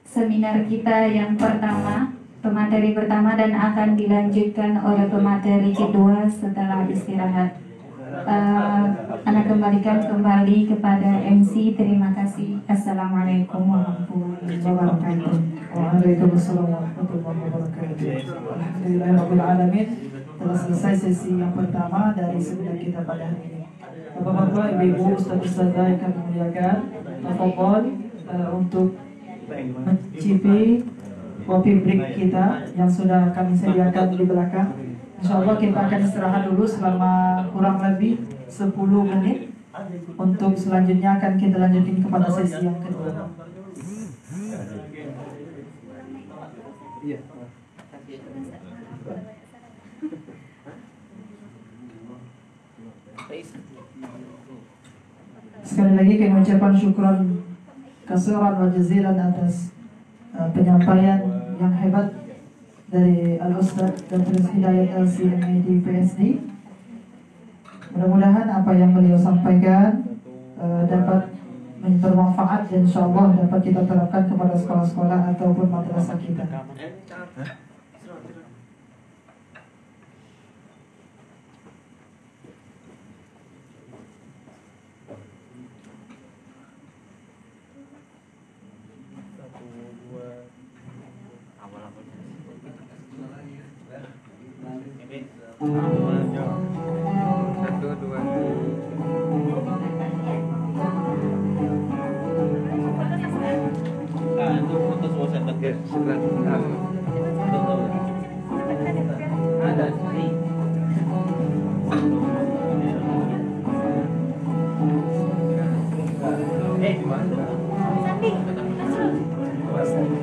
seminar kita yang pertama, pemateri pertama, dan akan dilanjutkan oleh pemateri kedua setelah istirahat. Anak kembalikan kembali kepada MC. Terima kasih. Assalamualaikum warahmatullahi wabarakatuh. Waalaikumsalam warahmatullahi wabarakatuh. Alhamdulillahirrahmanirrahim. Telah selesai sesi yang pertama dari seminar kita pada hari ini. Bapak-bapak, ibu-ibu, ustaz-ustazah yang kami muliakan, tafadhol untuk mencicipi kopi break kita yang sudah kami sediakan di belakang. Insyaallah kita akan istirahat dulu selama kurang lebih 10 menit. Untuk selanjutnya akan kita lanjutin kepada sesi yang kedua. Iya. Sekali lagi kami ucapkan syukran kasiran wa jazilan atas penyampaian yang hebat dari Al-Ustaz Dr. Hidayat LCMAD PSD. Mudah-mudahan apa yang beliau sampaikan dapat bermanfaat dan insyaallah dapat kita terapkan kepada sekolah-sekolah ataupun madrasah kita. Satu, dua. Itu foto semua Set. Oke, silakan. Nasrul.